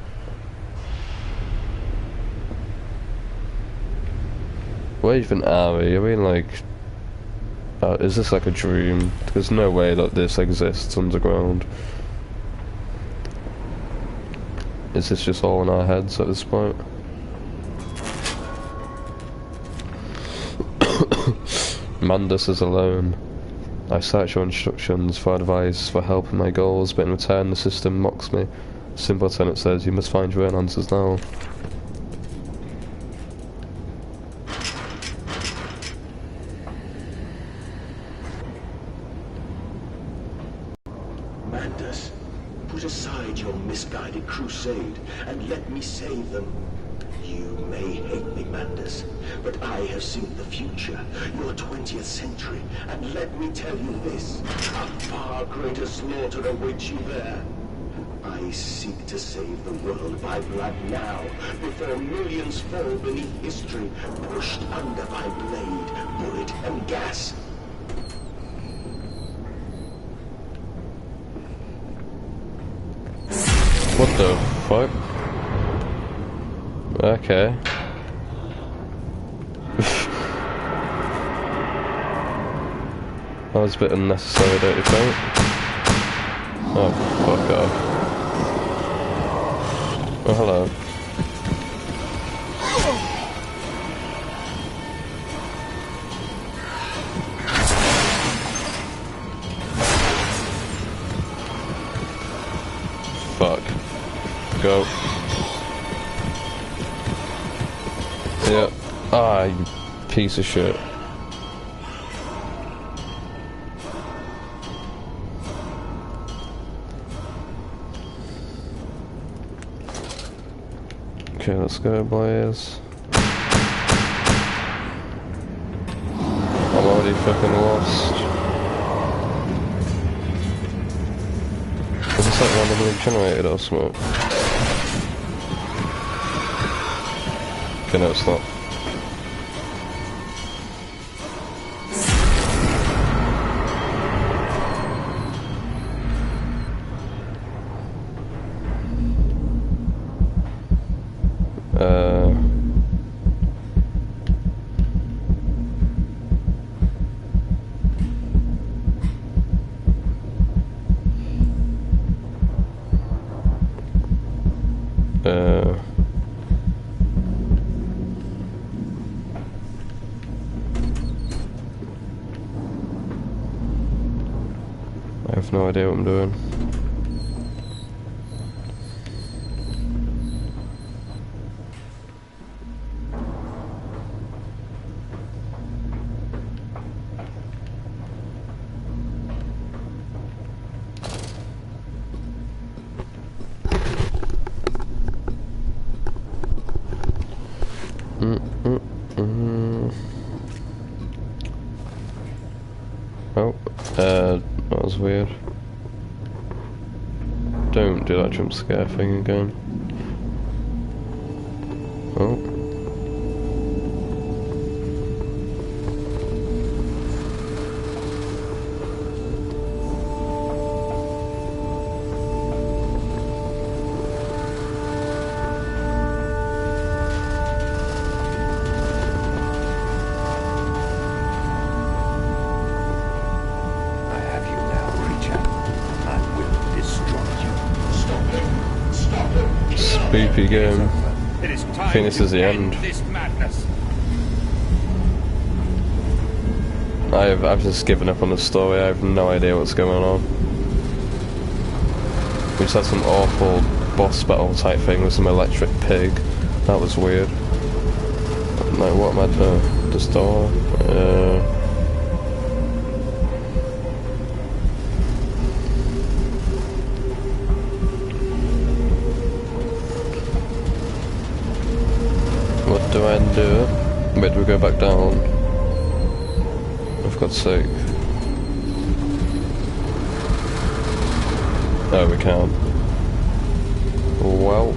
Where even are we? Are we in like... is this like a dream? There's no way that this exists underground. Is this just all in our heads at this point? Mandus is alone. I search your instructions for advice, for help in my goals, but in return the system mocks me. Simpleton, it says, you must find your own answers now. Mandus, put aside your misguided crusade and let me save them. You may hate me, Mandus, but I have seen the future, your 20th century, and let me tell you this, a far greater slaughter awaits you there. I seek to save the world by blood now, before millions fall beneath history, pushed under by blade, bullet, and gas. What the fuck? Okay. That was a bit unnecessary, don't you think? Oh, fuck off. Oh, hello. Fuck. Go. Yeah. Ah, you piece of shit. Okay, let's go, boys. I'm already fucking lost. Is this like randomly generated or something? Okay, no, it's not. I have no idea what I'm doing. Oh, that was weird. Don't do that jump scare thing again. Oh. Spoopy game. It is time I think this is the end. this madness. I've just given up on the story. I have no idea what's going on. We just had some awful boss battle type thing with some electric pig. That was weird. No, what am I doing? This door? What do I do? Wait, do we go back down? For God's sake. Oh, we can. Well.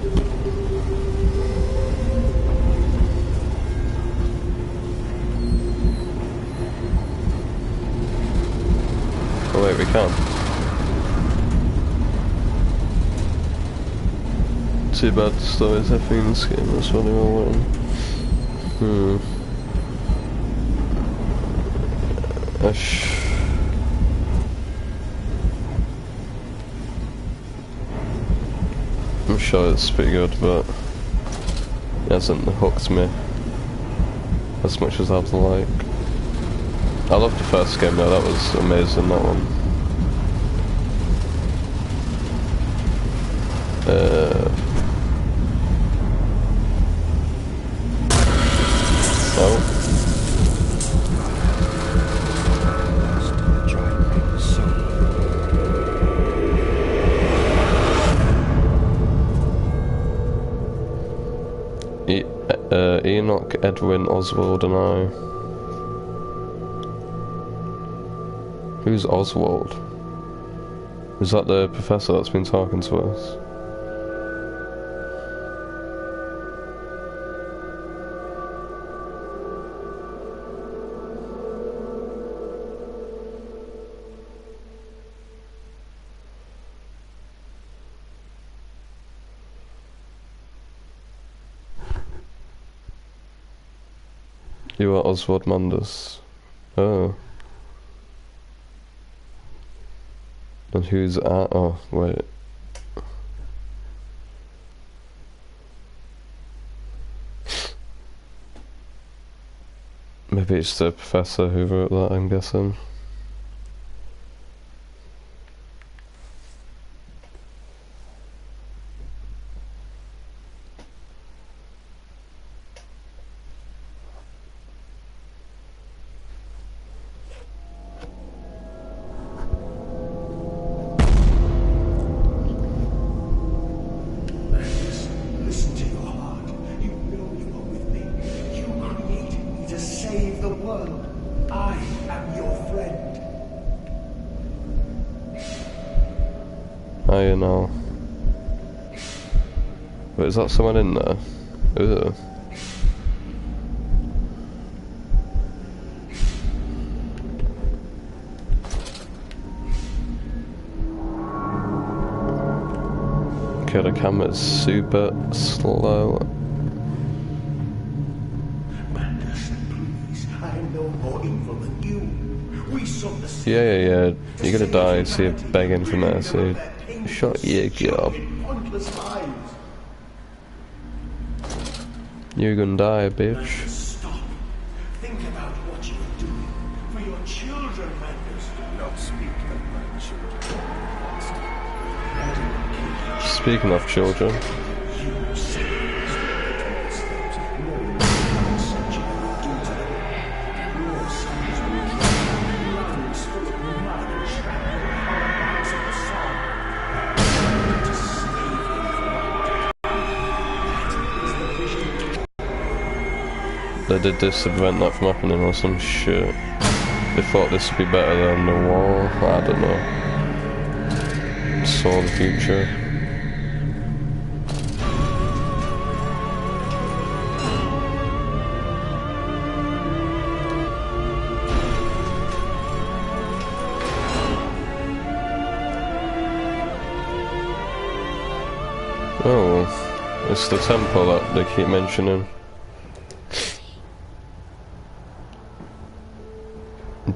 Oh wait, we can. Too bad the stories I think in this game is really well written. I'm sure it's pretty good, but it hasn't hooked me as much as I'd like. I loved the first game though, that was amazing, that one. Oh. Enoch, Edwin, Oswald and I. Who's Oswald? Is that the professor that's been talking to us? You are Oswald Mandus. Oh. And who's at? Oh, wait. Maybe it's the professor who wrote that, I'm guessing. You know. But is that someone in there? Ugh. Okay, the camera's super slow. Please, I am no more evil than you. We saw the Yeah. You're gonna die, so you're begging for mercy. Shut your job. You're gonna die, bitch. Stop. Think about what you are doing for your children, Magnus. Do not speak of my children. Speaking of children. They did this to prevent that from happening or some shit. They thought this would be better than the war. I don't know. Saw the future. Oh, it's the temple that they keep mentioning.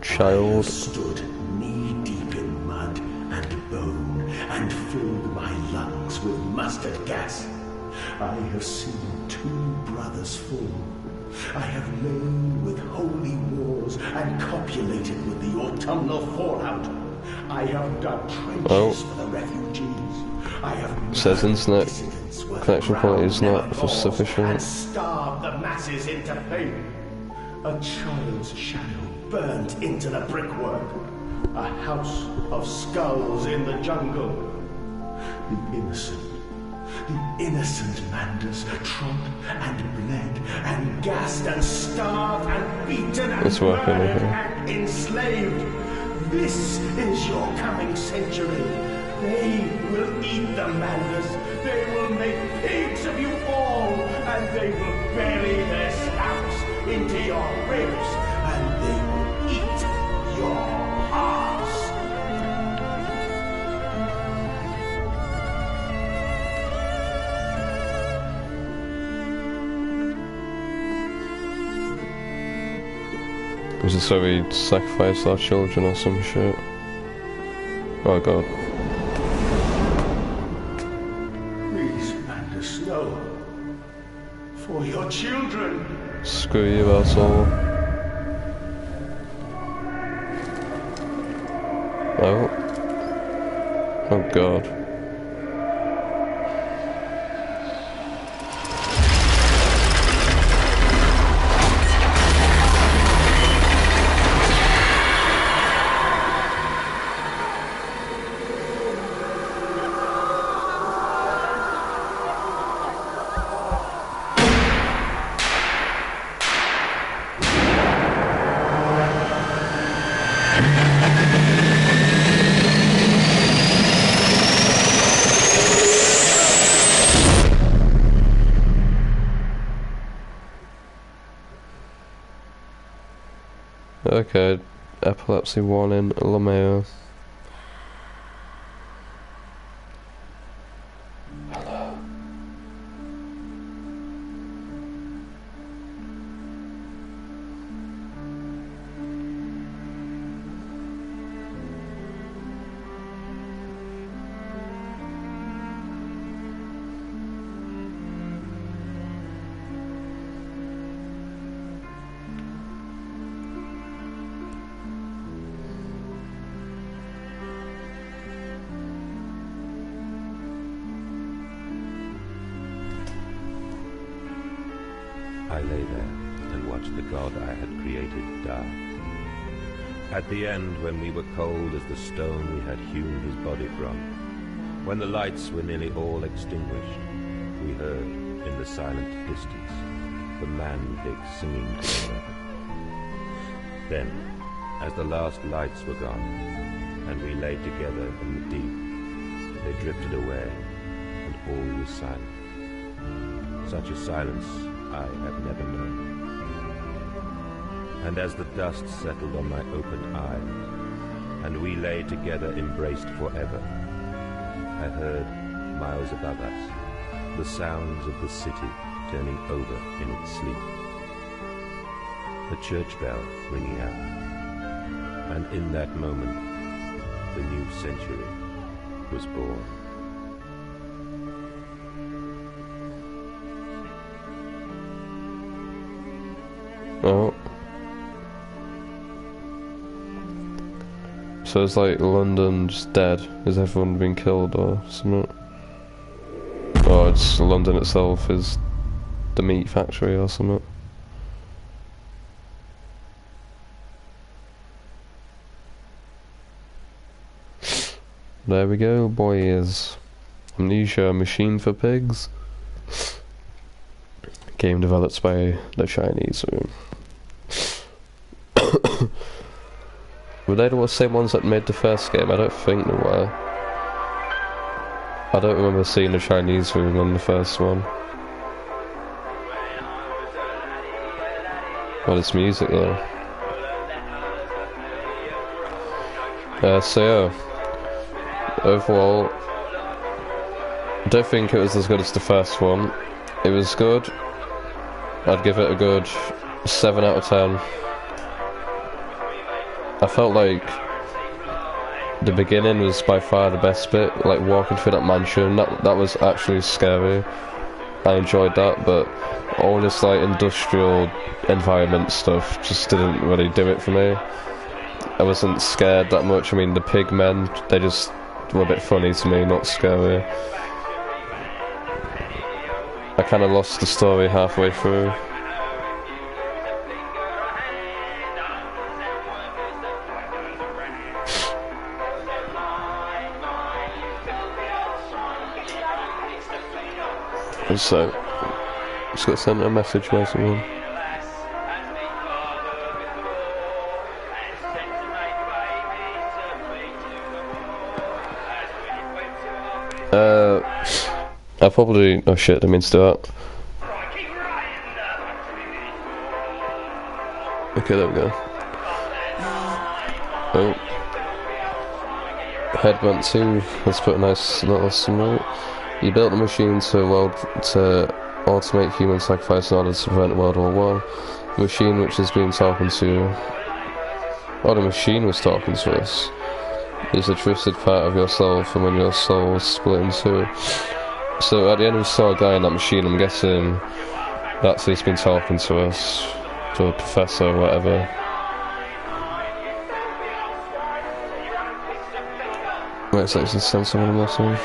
Child. I stood knee-deep in mud and bone and filled my lungs with mustard gas. I have seen 2 brothers fall. I have lain with holy wars and copulated with the autumnal fallout. I have dug trenches for the refugees. I have says internet dissidents with connection quality is never not falls sufficient. and starved the masses into pain. A child's shadow burnt into the brickwork. A house of skulls in the jungle. The innocent Manders trod and bled and gassed and starved and beaten and It's working, murdered okay. and enslaved. This is your coming century. They will eat the Manders. They will make pigs of you all, and they will bury their snouts into your ribs, and they will eat your hearts. Was it so we sacrificed our children or some shit? Oh god. Please, Manders, no. For your children. Screw you, asshole. Oh. Oh god. Okay, epilepsy warning, LeMayo. I lay there and watched the god I had created die. At the end, when we were cold as the stone we had hewn his body from, when the lights were nearly all extinguished, we heard, in the silent distance, the man-pigs singing to one another. Then, as the last lights were gone, and we lay together in the deep, they drifted away, and all was silent. Such a silence I have never known. And as the dust settled on my open eyes, and we lay together embraced forever, I heard, miles above us, the sounds of the city turning over in its sleep. A church bell ringing out, and in that moment, the new century was born. Oh. So it's like London just dead. Has everyone been killed or something? Or it's London itself is the meat factory or something? There we go, boys. Amnesia, Machine for Pigs. Game developed by the Chinese. Were they the same ones that made the first game? I don't think they were. I don't remember seeing the Chinese room on the first one. Well, it's music though. So yeah, overall, I don't think it was as good as the first one. It was good. I'd give it a good 7 out of 10. I felt like the beginning was by far the best bit, like walking through that mansion. That was actually scary. I enjoyed that, but all this like industrial environment stuff just didn't really do it for me. I wasn't scared that much. I mean, the pig men, they just were a bit funny to me, not scary. I kind of lost the story halfway through. So, just got sent a message by someone. I probably... oh shit, I mean to do that. Okay, there we go. Oh. Headbutt 2, let's put a nice little summary. You built the machine to automate human sacrifice in order to prevent World War One. The machine which has been talking to... oh, the machine was talking to us. Is a twisted part of yourself, and when your soul is split in two. So at the end we saw a guy in that machine, I'm guessing that's who's been talking to us, to a professor or whatever. Wait a second, just send someone a message.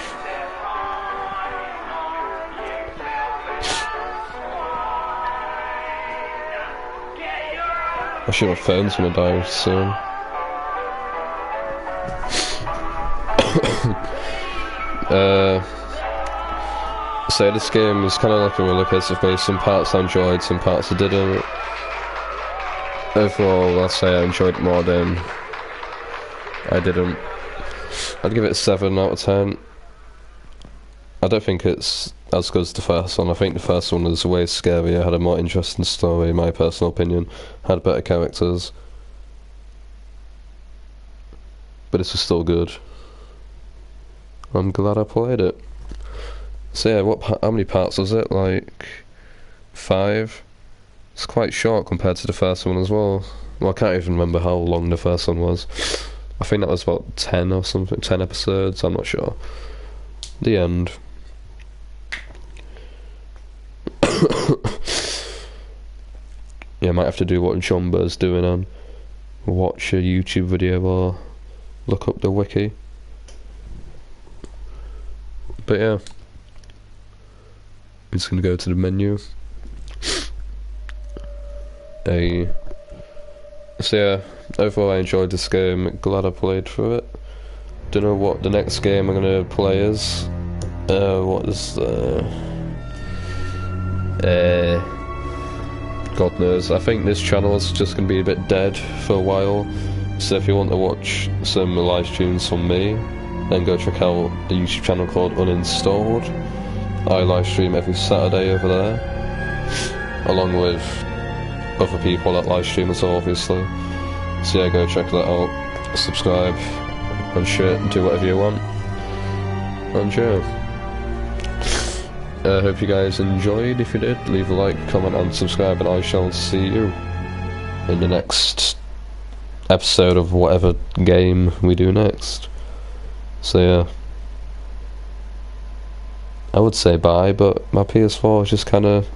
I should my phone's gonna die soon. So this game is kind of like a roller coaster for me. Some parts I enjoyed, some parts I didn't. Overall, I'll say I enjoyed it more than I didn't. I'd give it a 7 out of 10. I don't think it's as good as the first one. I think the first one was way scarier, had a more interesting story, in my personal opinion, had better characters. But this was still good. I'm glad I played it. So yeah, how many parts was it? Like 5? It's quite short compared to the first one as well. Well, I can't even remember how long the first one was. I think that was about 10 or something, 10 episodes, I'm not sure. The end. Yeah, I might have to do what Jumbo's doing and watch a YouTube video or look up the wiki. But yeah, I'm just gonna go to the menu. So yeah, overall I enjoyed this game, glad I played through it. Don't know what the next game I'm gonna play is. What is God knows. I think this channel is just gonna be a bit dead for a while. So if you want to watch some live streams from me, then go check out the YouTube channel called Uninstalled. I live stream every Saturday over there, along with other people that live stream as well, obviously. So yeah, go check that out, subscribe and shit, do whatever you want. And yeah, I hope you guys enjoyed. If you did, leave a like, comment and subscribe, and I shall see you in the next episode of whatever game we do next. So yeah, I would say bye, but my PS4 is just kind of